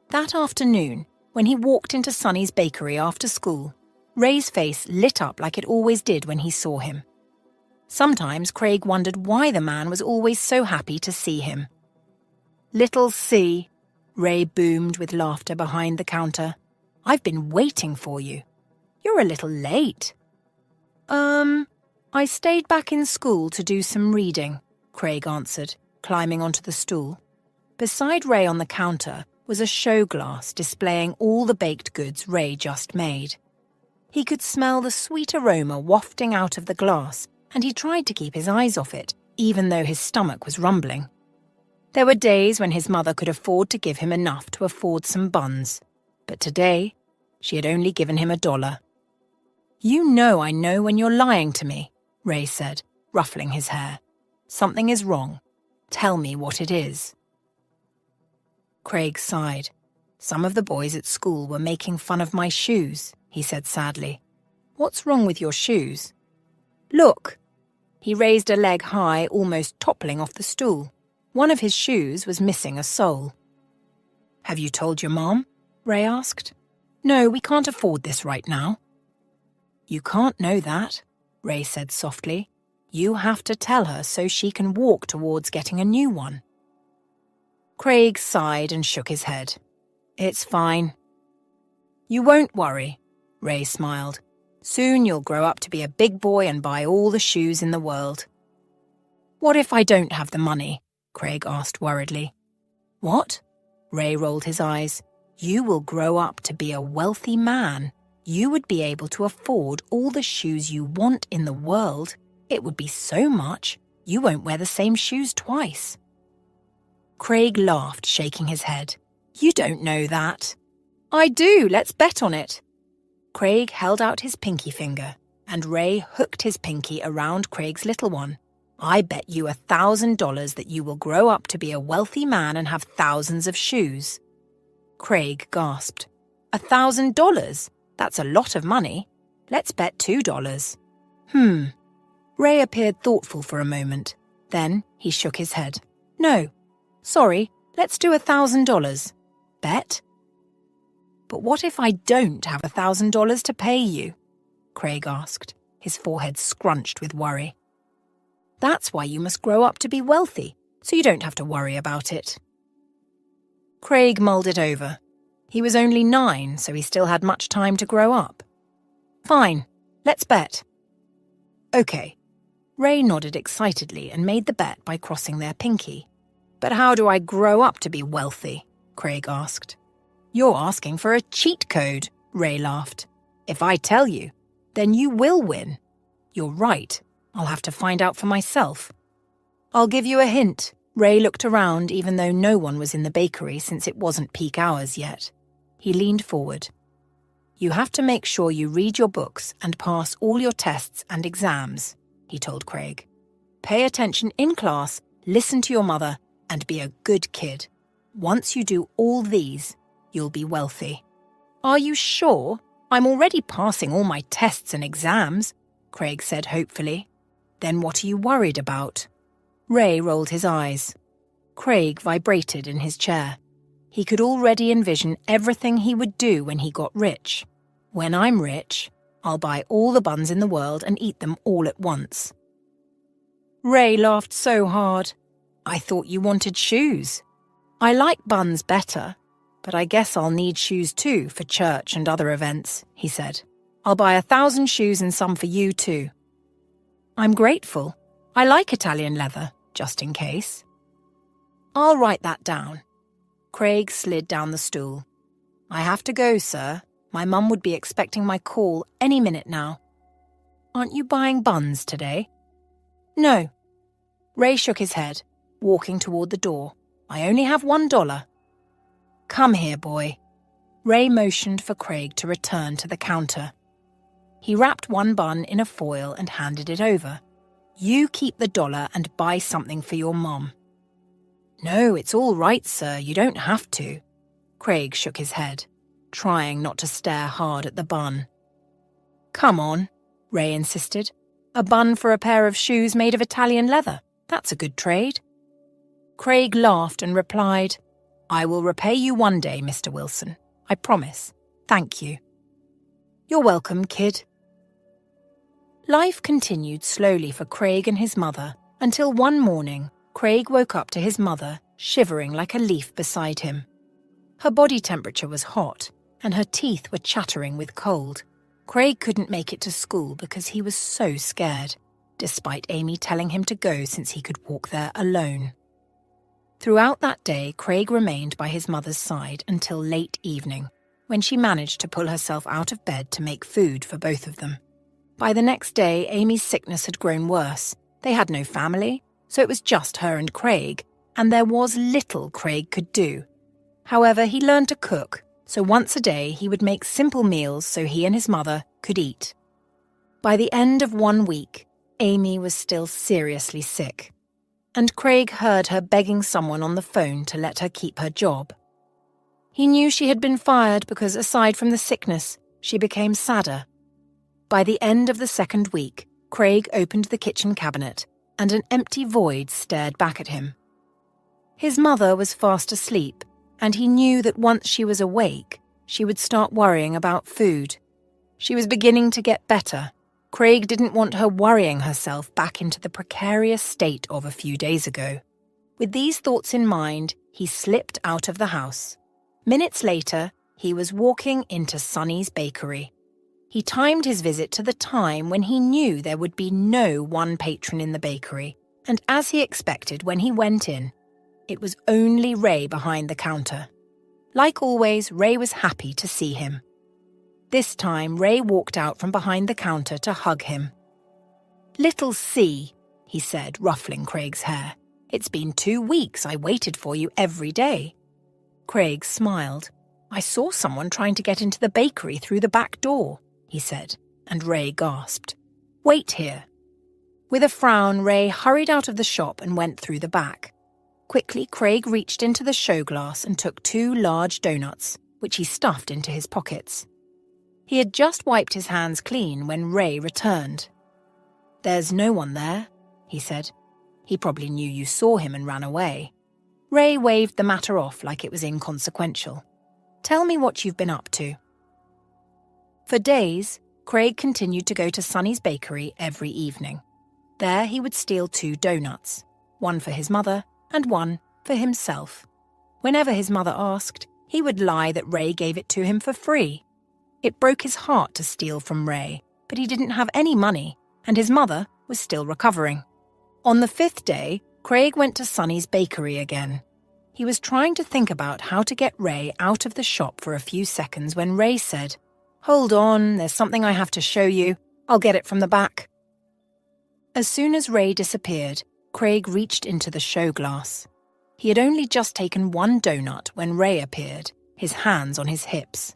That afternoon, when he walked into Sonny's Bakery after school, Ray's face lit up like it always did when he saw him. Sometimes Craig wondered why the man was always so happy to see him. "Little C," Ray boomed with laughter behind the counter. "I've been waiting for you. You're a little late." I stayed back in school to do some reading," Craig answered, climbing onto the stool. Beside Ray on the counter was a show glass displaying all the baked goods Ray just made. He could smell the sweet aroma wafting out of the glass, and he tried to keep his eyes off it, even though his stomach was rumbling. There were days when his mother could afford to give him enough to afford some buns, but today she had only given him $1. "You know I know when you're lying to me," Ray said, ruffling his hair. "Something is wrong. Tell me what it is." Craig sighed. "Some of the boys at school were making fun of my shoes," he said sadly. "What's wrong with your shoes?" "Look." He raised a leg high, almost toppling off the stool. One of his shoes was missing a sole. "Have you told your mom?" Ray asked. "No, we can't afford this right now." "You can't know that," Ray said softly. "You have to tell her so she can walk towards getting a new one." Craig sighed and shook his head. "It's fine." "You won't worry," Ray smiled. "Soon you'll grow up to be a big boy and buy all the shoes in the world." "What if I don't have the money?" Craig asked worriedly. "What?" Ray rolled his eyes. "You will grow up to be a wealthy man. You would be able to afford all the shoes you want in the world. It would be so much, you won't wear the same shoes twice." Craig laughed, shaking his head. "You don't know that." "I do, let's bet on it." Craig held out his pinky finger, and Ray hooked his pinky around Craig's little one. "I bet you $1,000 that you will grow up to be a wealthy man and have thousands of shoes." Craig gasped. $1,000? That's a lot of money. Let's bet $2. Ray appeared thoughtful for a moment. Then he shook his head. "No. Sorry, let's do $1,000. Bet? But what if I don't have $1,000 to pay you? Craig asked, his forehead scrunched with worry. That's why you must grow up to be wealthy, so you don't have to worry about it. Craig mulled it over. He was only 9, so he still had much time to grow up. Fine, let's bet. Okay. Ray nodded excitedly and made the bet by crossing their pinky. But how do I grow up to be wealthy? Craig asked. You're asking for a cheat code, Ray laughed. If I tell you, then you will win. You're right. I'll have to find out for myself. I'll give you a hint. Ray looked around even though no one was in the bakery since it wasn't peak hours yet. He leaned forward. You have to make sure you read your books and pass all your tests and exams, he told Craig. Pay attention in class, listen to your mother, and be a good kid. Once you do all these, you'll be wealthy. Are you sure? I'm already passing all my tests and exams, Craig said hopefully. Then what are you worried about? Ray rolled his eyes. Craig vibrated in his chair. He could already envision everything he would do when he got rich. When I'm rich, I'll buy all the buns in the world and eat them all at once. Ray laughed so hard. I thought you wanted shoes. I like buns better, but I guess I'll need shoes too for church and other events, he said. I'll buy 1,000 shoes and some for you too. I'm grateful. I like Italian leather, just in case. I'll write that down. Craig slid down the stool. I have to go, sir. My mum would be expecting my call any minute now. Aren't you buying buns today? No. Ray shook his head, walking toward the door. I only have $1. Come here, boy. Ray motioned for Craig to return to the counter. He wrapped one bun in a foil and handed it over. You keep the $1 and buy something for your mom. No, it's all right, sir. You don't have to. Craig shook his head, trying not to stare hard at the bun. Come on, Ray insisted. A bun for a pair of shoes made of Italian leather. That's a good trade. Craig laughed and replied, I will repay you one day, Mr. Wilson. I promise. Thank you. You're welcome, kid. Life continued slowly for Craig and his mother until one morning, Craig woke up to his mother shivering like a leaf beside him. Her body temperature was hot, and her teeth were chattering with cold. Craig couldn't make it to school because he was so scared, despite Amy telling him to go since he could walk there alone. Throughout that day, Craig remained by his mother's side until late evening, when she managed to pull herself out of bed to make food for both of them. By the next day, Amy's sickness had grown worse. They had no family, so it was just her and Craig, and there was little Craig could do. However, he learned to cook, so once a day he would make simple meals so he and his mother could eat. By the end of 1 week, Amy was still seriously sick, and Craig heard her begging someone on the phone to let her keep her job. He knew she had been fired because, aside from the sickness, she became sadder. By the end of the 2nd week, Craig opened the kitchen cabinet, and an empty void stared back at him. His mother was fast asleep, and he knew that once she was awake, she would start worrying about food. She was beginning to get better. Craig didn't want her worrying herself back into the precarious state of a few days ago. With these thoughts in mind, he slipped out of the house. Minutes later, he was walking into Sonny's bakery. He timed his visit to the time when he knew there would be no one patron in the bakery, and as he expected when he went in, it was only Ray behind the counter. Like always, Ray was happy to see him. This time, Ray walked out from behind the counter to hug him. "Little C," he said, ruffling Craig's hair. "It's been 2 weeks. I waited for you every day." Craig smiled. "I saw someone trying to get into the bakery through the back door," he said, and Ray gasped. "Wait here." With a frown, Ray hurried out of the shop and went through the back. Quickly, Craig reached into the show glass and took 2 large donuts, which he stuffed into his pockets. He had just wiped his hands clean when Ray returned. "There's no one there," he said. "He probably knew you saw him and ran away." Ray waved the matter off like it was inconsequential. "Tell me what you've been up to." For days, Craig continued to go to Sonny's bakery every evening. There he would steal 2 donuts, one for his mother and one for himself. Whenever his mother asked, he would lie that Ray gave it to him for free. It broke his heart to steal from Ray, but he didn't have any money, and his mother was still recovering. On the 5th day, Craig went to Sonny's bakery again. He was trying to think about how to get Ray out of the shop for a few seconds when Ray said, "Hold on, there's something I have to show you. I'll get it from the back." As soon as Ray disappeared, Craig reached into the show glass. He had only just taken 1 donut when Ray appeared, his hands on his hips.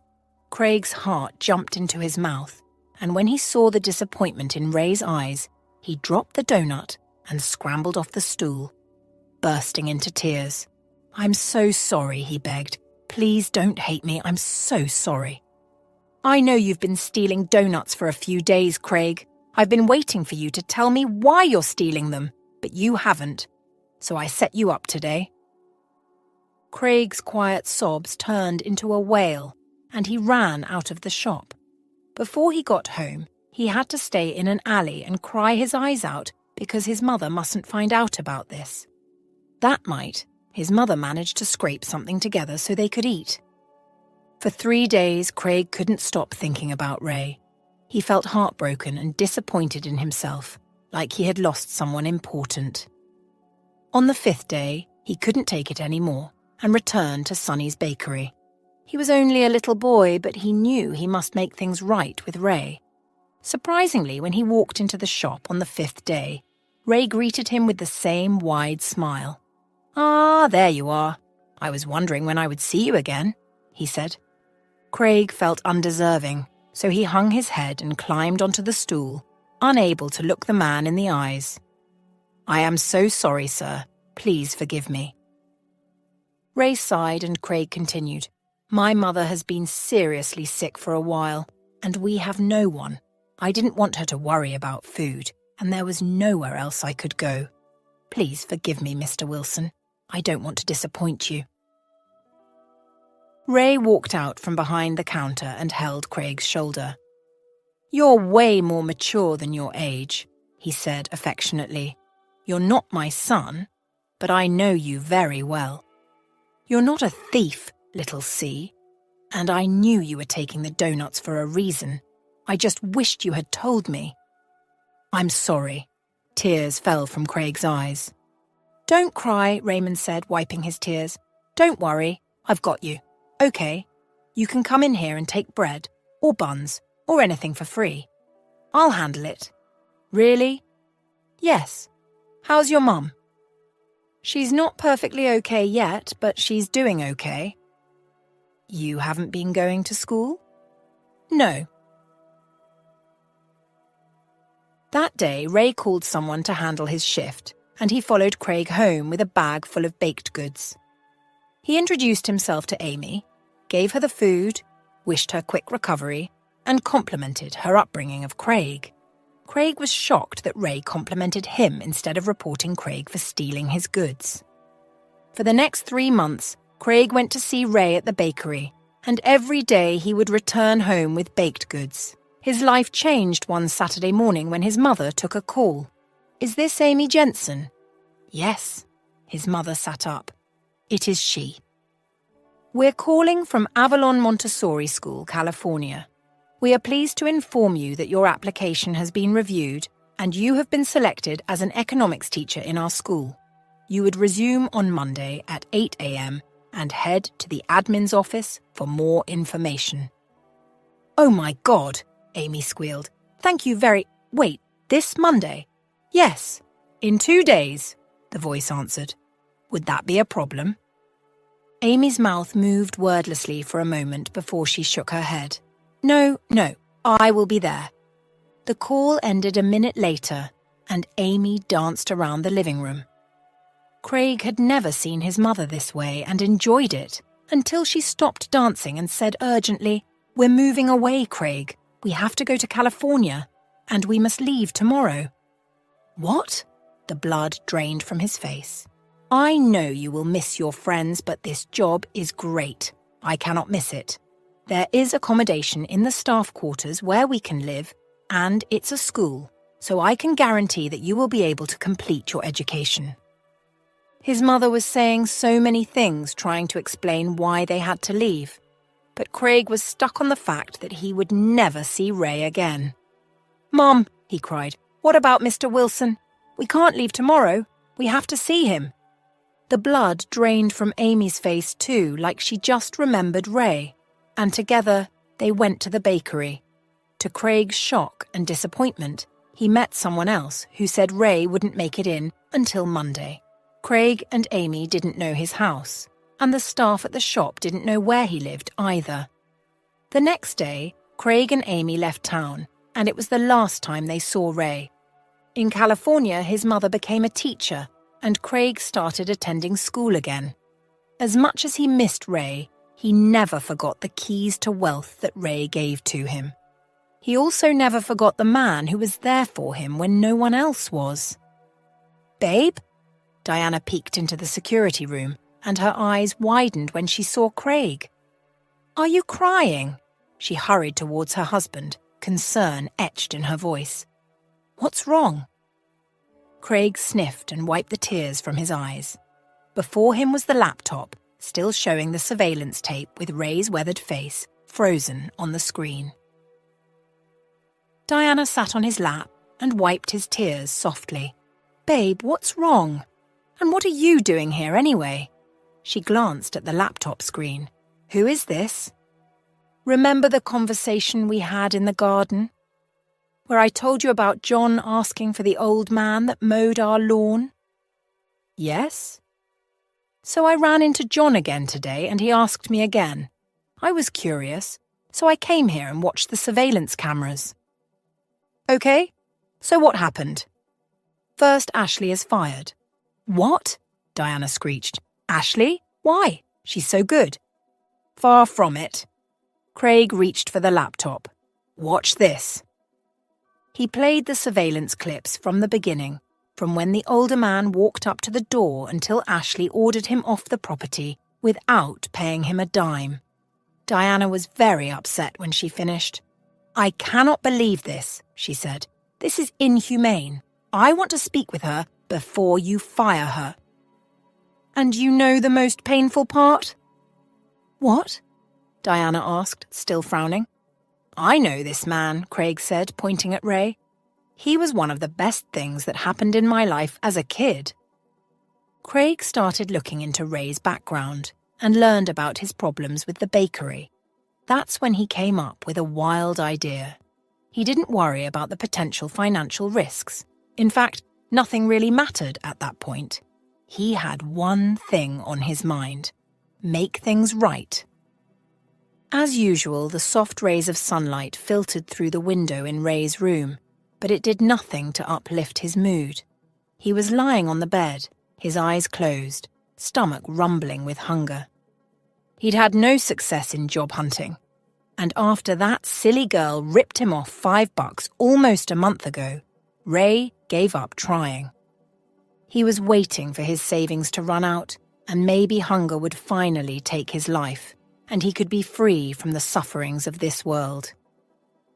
Craig's heart jumped into his mouth, and when he saw the disappointment in Ray's eyes, he dropped the donut and scrambled off the stool, bursting into tears. "I'm so sorry," he begged. "Please don't hate me, I'm so sorry." "I know you've been stealing donuts for a few days, Craig. I've been waiting for you to tell me why you're stealing them, but you haven't. So I set you up today." Craig's quiet sobs turned into a wail, and he ran out of the shop. Before he got home, he had to stay in an alley and cry his eyes out because his mother mustn't find out about this. That night, his mother managed to scrape something together so they could eat. For 3 days, Craig couldn't stop thinking about Ray. He felt heartbroken and disappointed in himself, like he had lost someone important. On the 5th day, he couldn't take it anymore and returned to Sonny's bakery. He was only a little boy, but he knew he must make things right with Ray. Surprisingly, when he walked into the shop on the 5th day, Ray greeted him with the same wide smile. "Ah, there you are. I was wondering when I would see you again," he said. Craig felt undeserving, so he hung his head and climbed onto the stool, unable to look the man in the eyes. "I am so sorry, sir. Please forgive me." Ray sighed and Craig continued, "My mother has been seriously sick for a while, and we have no one. I didn't want her to worry about food, and there was nowhere else I could go. Please forgive me, Mr. Wilson. I don't want to disappoint you." Ray walked out from behind the counter and held Craig's shoulder. "You're way more mature than your age," he said affectionately. "You're not my son, but I know you very well. You're not a thief, little C, and I knew you were taking the donuts for a reason. I just wished you had told me." "I'm sorry." Tears fell from Craig's eyes. "Don't cry," Raymond said, wiping his tears. "Don't worry, I've got you. Okay, you can come in here and take bread, or buns, or anything for free. I'll handle it." "Really?" "Yes. How's your mum?" "She's not perfectly okay yet, but she's doing okay." "You haven't been going to school?" "No." That day, Ray called someone to handle his shift, and he followed Craig home with a bag full of baked goods. He introduced himself to Amy, gave her the food, wished her quick recovery, and complimented her upbringing of Craig. Craig was shocked that Ray complimented him instead of reporting Craig for stealing his goods. For the next 3 months, Craig went to see Ray at the bakery, and every day he would return home with baked goods. His life changed one Saturday morning when his mother took a call. "Is this Amy Jensen?" "Yes." His mother sat up. "It is she." "We're calling from Avalon Montessori School, California. We are pleased to inform you that your application has been reviewed and you have been selected as an economics teacher in our school. You would resume on Monday at 8 a.m. and head to the admin's office for more information." "Oh my God," Amy squealed. "Thank you very— Wait, this Monday?" "Yes, in 2 days," the voice answered. "Would that be a problem?" Amy's mouth moved wordlessly for a moment before she shook her head. No, I will be there." The call ended a minute later, and Amy danced around the living room. Craig had never seen his mother this way and enjoyed it, until she stopped dancing and said urgently, "We're moving away, Craig. We have to go to California, and we must leave tomorrow." "What?" The blood drained from his face. I know you will miss your friends, but this job is great. I cannot miss it. There is accommodation in the staff quarters where we can live, and it's a school, so I can guarantee that you will be able to complete your education." His mother was saying so many things trying to explain why they had to leave, but Craig was stuck on the fact that he would never see Ray again. "Mom," he cried, "what about Mr. Wilson? We can't leave tomorrow. We have to see him." The blood drained from Amy's face too, like she just remembered Ray, and together they went to the bakery. To Craig's shock and disappointment, he met someone else who said Ray wouldn't make it in until Monday. Craig and Amy didn't know his house, and the staff at the shop didn't know where he lived either. The next day, Craig and Amy left town, and it was the last time they saw Ray. In California, his mother became a teacher, and Craig started attending school again. As much as he missed Ray, he never forgot the keys to wealth that Ray gave to him. He also never forgot the man who was there for him when no one else was. "Babe?" Diana peeked into the security room, and her eyes widened when she saw Craig. "Are you crying?" She hurried towards her husband, concern etched in her voice. "What's wrong?" Craig sniffed and wiped the tears from his eyes. Before him was the laptop, still showing the surveillance tape with Ray's weathered face frozen on the screen. Diana sat on his lap and wiped his tears softly. "Babe, what's wrong? And what are you doing here anyway?" She glanced at the laptop screen. "Who is this?" "Remember the conversation we had in the garden? Where I told you about John asking for the old man that mowed our lawn?" "Yes." "So I ran into John again today and he asked me again. I was curious, so I came here and watched the surveillance cameras." "Okay, so what happened?" "First, Ashley is fired." "What?" Diana screeched. "Ashley? Why? She's so good." "Far from it." Craig reached for the laptop. "Watch this." He played the surveillance clips from the beginning, from when the older man walked up to the door until Ashley ordered him off the property without paying him a dime. Diana was very upset when she finished. "I cannot believe this," she said. "This is inhumane. I want to speak with her before you fire her." "And you know the most painful part?" "What?" Diana asked, still frowning. "I know this man," Craig said, pointing at Ray. "He was one of the best things that happened in my life as a kid." Craig started looking into Ray's background and learned about his problems with the bakery. That's when he came up with a wild idea. He didn't worry about the potential financial risks. In fact, nothing really mattered at that point. He had one thing on his mind: make things right. As usual, the soft rays of sunlight filtered through the window in Ray's room, but it did nothing to uplift his mood. He was lying on the bed, his eyes closed, stomach rumbling with hunger. He'd had no success in job hunting, and after that silly girl ripped him off $5 almost a month ago, Ray gave up trying. He was waiting for his savings to run out, and maybe hunger would finally take his life, and he could be free from the sufferings of this world.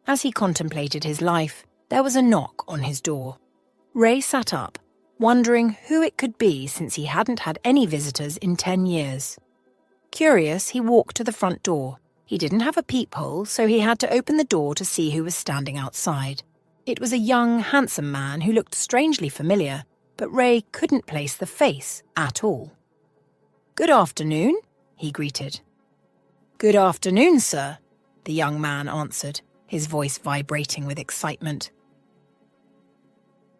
As he contemplated his life, there was a knock on his door. Ray sat up, wondering who it could be since he hadn't had any visitors in 10 years. Curious, he walked to the front door. He didn't have a peephole, so he had to open the door to see who was standing outside. It was a young, handsome man who looked strangely familiar, but Ray couldn't place the face at all. "Good afternoon," he greeted. "Good afternoon, sir," the young man answered, his voice vibrating with excitement.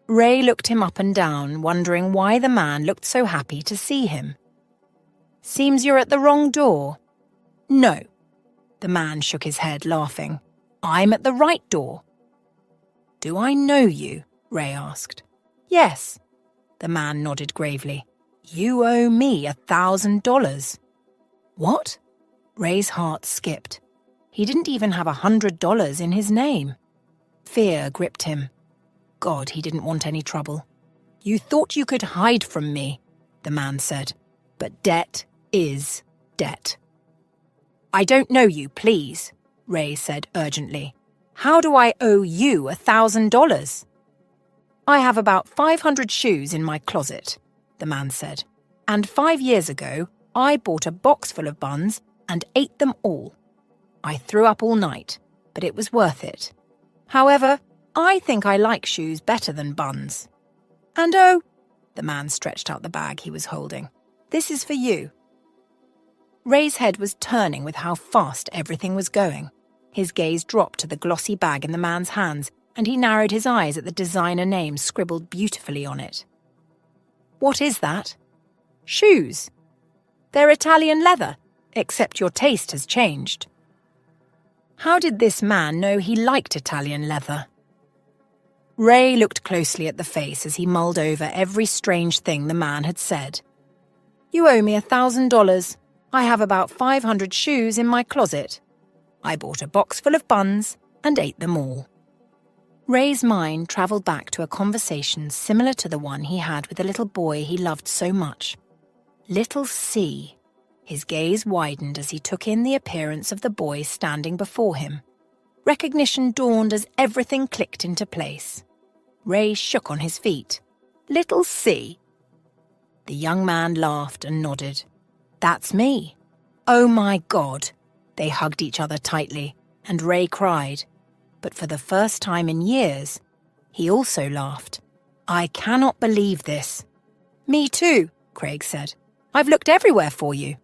Ray looked him up and down, wondering why the man looked so happy to see him. "Seems you're at the wrong door." "No." The man shook his head, laughing. "I'm at the right door." "Do I know you?" Ray asked. "Yes." The man nodded gravely. "You owe me $1,000. "What?" Ray's heart skipped. He didn't even have $100 in his name. Fear gripped him. God, he didn't want any trouble. "You thought you could hide from me. the man said. But debt is debt. I don't know you, please, Ray said urgently. How do I owe you $1,000? I have about 500 shoes in my closet, the man said. And 5 years ago, I bought a box full of buns and ate them all. I threw up all night, but it was worth it. However, I think I like shoes better than buns. And oh, the man stretched out the bag he was holding. This is for you. Ray's head was turning with how fast everything was going. His gaze dropped to the glossy bag in the man's hands, and he narrowed his eyes at the designer name scribbled beautifully on it. What is that? Shoes. They're Italian leather, except your taste has changed. How did this man know he liked Italian leather? Ray looked closely at the face as he mulled over every strange thing the man had said. You owe me $1,000. I have about 500 shoes in my closet. I bought a box full of buns and ate them all. Ray's mind travelled back to a conversation similar to the one he had with the little boy he loved so much. Little C. His gaze widened as he took in the appearance of the boy standing before him. Recognition dawned as everything clicked into place. Ray shook on his feet. Little C. The young man laughed and nodded. That's me. Oh my God. They hugged each other tightly, and Ray cried. But for the first time in years, he also laughed. I cannot believe this. Me too, Craig said. I've looked everywhere for you.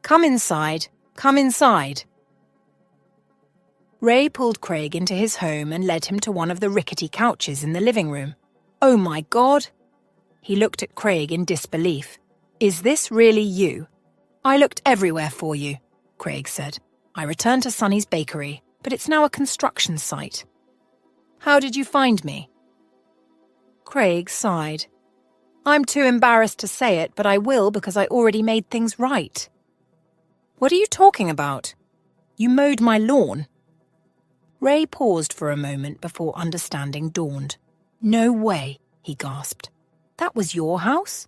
Come inside, come inside. Ray pulled Craig into his home and led him to one of the rickety couches in the living room. Oh my God! He looked at Craig in disbelief. Is this really you? I looked everywhere for you, Craig said. I returned to Sonny's bakery, but it's now a construction site. How did you find me? Craig sighed. I'm too embarrassed to say it, but I will because I already made things right. What are you talking about? You mowed my lawn. Ray paused for a moment before understanding dawned. No way, he gasped. That was your house?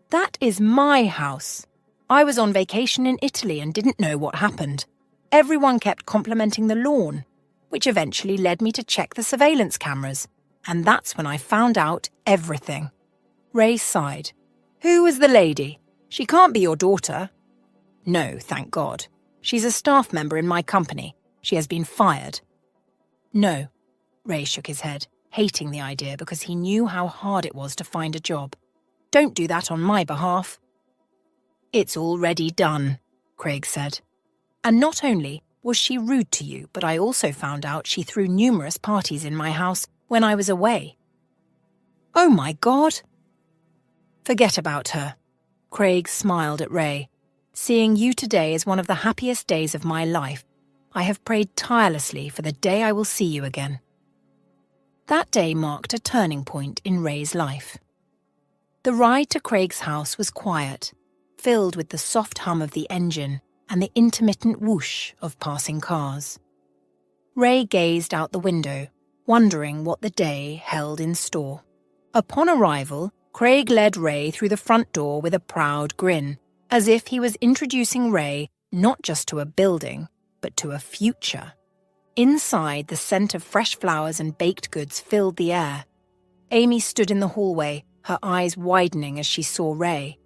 That is my house. I was on vacation in Italy and didn't know what happened. Everyone kept complimenting the lawn, which eventually led me to check the surveillance cameras, and that's when I found out everything. Ray sighed. Who was the lady? She can't be your daughter. No, thank God. She's a staff member in my company. She has been fired. No. Ray shook his head, hating the idea because he knew how hard it was to find a job. Don't do that on my behalf. It's already done, Craig said. And not only was she rude to you, but I also found out she threw numerous parties in my house when I was away. Oh my God! Forget about her. Craig smiled at Ray. Seeing you today is one of the happiest days of my life. I have prayed tirelessly for the day I will see you again. That day marked a turning point in Ray's life. The ride to Craig's house was quiet, filled with the soft hum of the engine and the intermittent whoosh of passing cars. Ray gazed out the window, wondering what the day held in store. Upon arrival, Craig led Ray through the front door with a proud grin, as if he was introducing Ray not just to a building, but to a future. Inside, the scent of fresh flowers and baked goods filled the air. Amy stood in the hallway, her eyes widening as she saw Ray.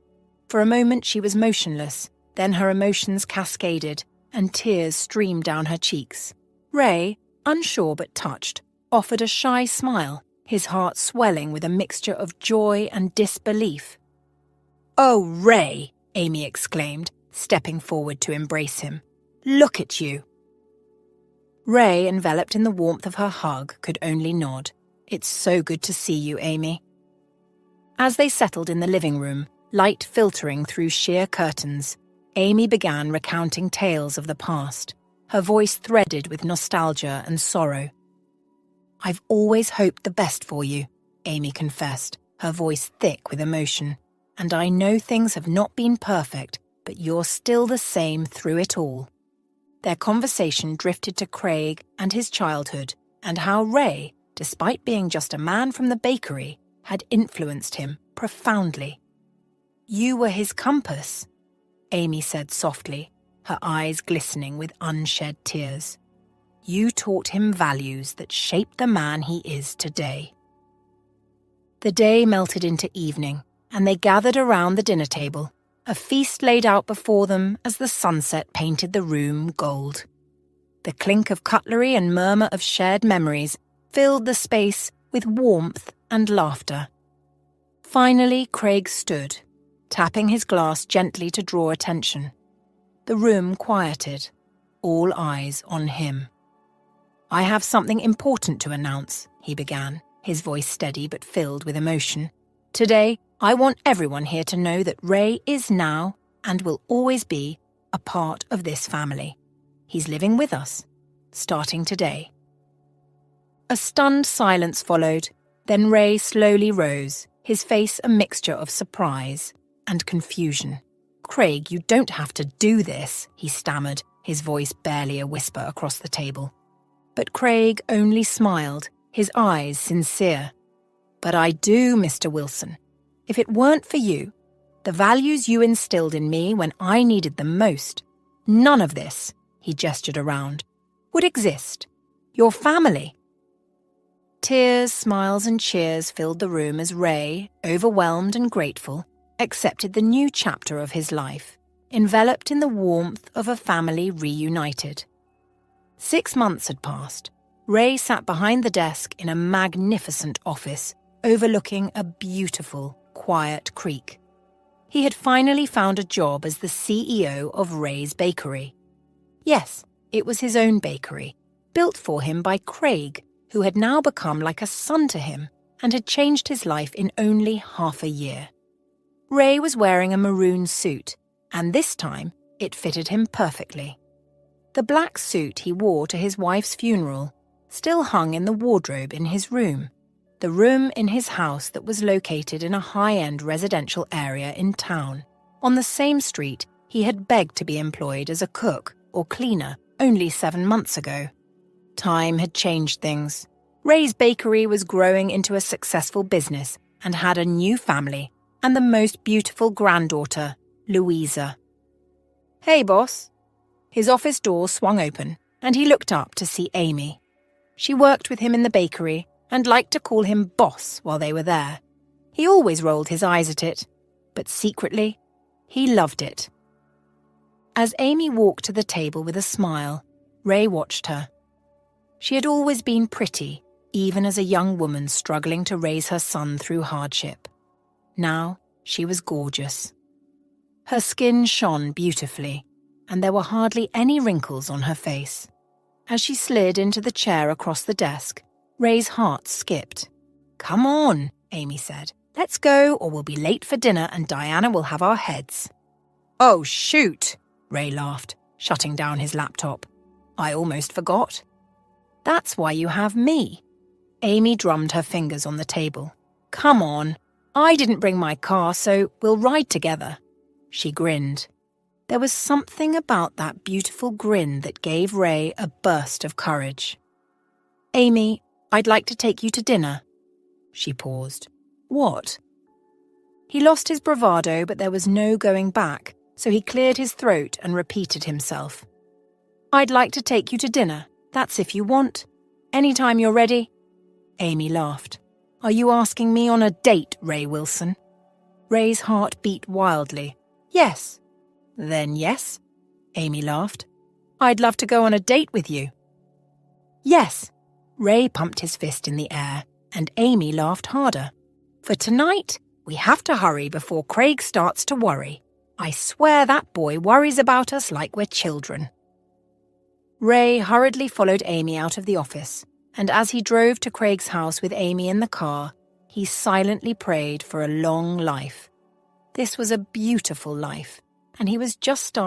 For a moment she was motionless, then her emotions cascaded, and tears streamed down her cheeks. Ray, unsure but touched, offered a shy smile, his heart swelling with a mixture of joy and disbelief. "Oh, Ray!" Amy exclaimed, stepping forward to embrace him. "Look at you!" Ray, enveloped in the warmth of her hug, could only nod. "It's so good to see you, Amy." As they settled in the living room, light filtering through sheer curtains, Amy began recounting tales of the past, her voice threaded with nostalgia and sorrow. "I've always hoped the best for you," Amy confessed, her voice thick with emotion. "And I know things have not been perfect, but you're still the same through it all." Their conversation drifted to Craig and his childhood, and how Ray, despite being just a man from the bakery, had influenced him profoundly. You were his compass, Amy said softly, her eyes glistening with unshed tears. You taught him values that shaped the man he is today. The day melted into evening, and they gathered around the dinner table, a feast laid out before them as the sunset painted the room gold. The clink of cutlery and murmur of shared memories filled the space with warmth and laughter. Finally, Craig stood, tapping his glass gently to draw attention. The room quieted, all eyes on him. I have something important to announce, he began, his voice steady but filled with emotion. Today, I want everyone here to know that Ray is now, and will always be, a part of this family. He's living with us, starting today. A stunned silence followed, then Ray slowly rose, his face a mixture of surprise and confusion. Craig, you don't have to do this, he stammered, his voice barely a whisper across the table. But Craig only smiled, his eyes sincere. But I do, Mr. Wilson. If it weren't for you, the values you instilled in me when I needed them most, none of this, he gestured around, would exist. Your family. Tears, smiles and cheers filled the room as Ray, overwhelmed and grateful, accepted the new chapter of his life, enveloped in the warmth of a family reunited. 6 months had passed. Ray sat behind the desk in a magnificent office, overlooking a beautiful, quiet creek. He had finally found a job as the CEO of Ray's Bakery. Yes, it was his own bakery, built for him by Craig, who had now become like a son to him and had changed his life in only half a year. Ray was wearing a maroon suit, and this time it fitted him perfectly. The black suit he wore to his wife's funeral still hung in the wardrobe in his room, the room in his house that was located in a high-end residential area in town, on the same street he had begged to be employed as a cook or cleaner only 7 months ago. Time had changed things. Ray's Bakery was growing into a successful business and had a new family and the most beautiful granddaughter, Louisa. Hey, boss. His office door swung open, and he looked up to see Amy. She worked with him in the bakery and liked to call him boss while they were there. He always rolled his eyes at it, but secretly, he loved it. As Amy walked to the table with a smile, Ray watched her. She had always been pretty, even as a young woman struggling to raise her son through hardship. Now, she was gorgeous. Her skin shone beautifully, and there were hardly any wrinkles on her face. As she slid into the chair across the desk, Ray's heart skipped. Come on, Amy said. Let's go, or we'll be late for dinner and Diana will have our heads. Oh, shoot, Ray laughed, shutting down his laptop. I almost forgot. That's why you have me. Amy drummed her fingers on the table. Come on. I didn't bring my car, so we'll ride together. She grinned. There was something about that beautiful grin that gave Ray a burst of courage. Amy, I'd like to take you to dinner. She paused. What? He lost his bravado, but there was no going back, so he cleared his throat and repeated himself. I'd like to take you to dinner. That's if you want. Anytime you're ready. Amy laughed. Are you asking me on a date, Ray Wilson? Ray's heart beat wildly. Yes. Then yes, Amy laughed. I'd love to go on a date with you. Yes. Ray pumped his fist in the air, and Amy laughed harder. For tonight, we have to hurry before Craig starts to worry. I swear that boy worries about us like we're children. Ray hurriedly followed Amy out of the office, and as he drove to Craig's house with Amy in the car, he silently prayed for a long life. This was a beautiful life, and he was just starting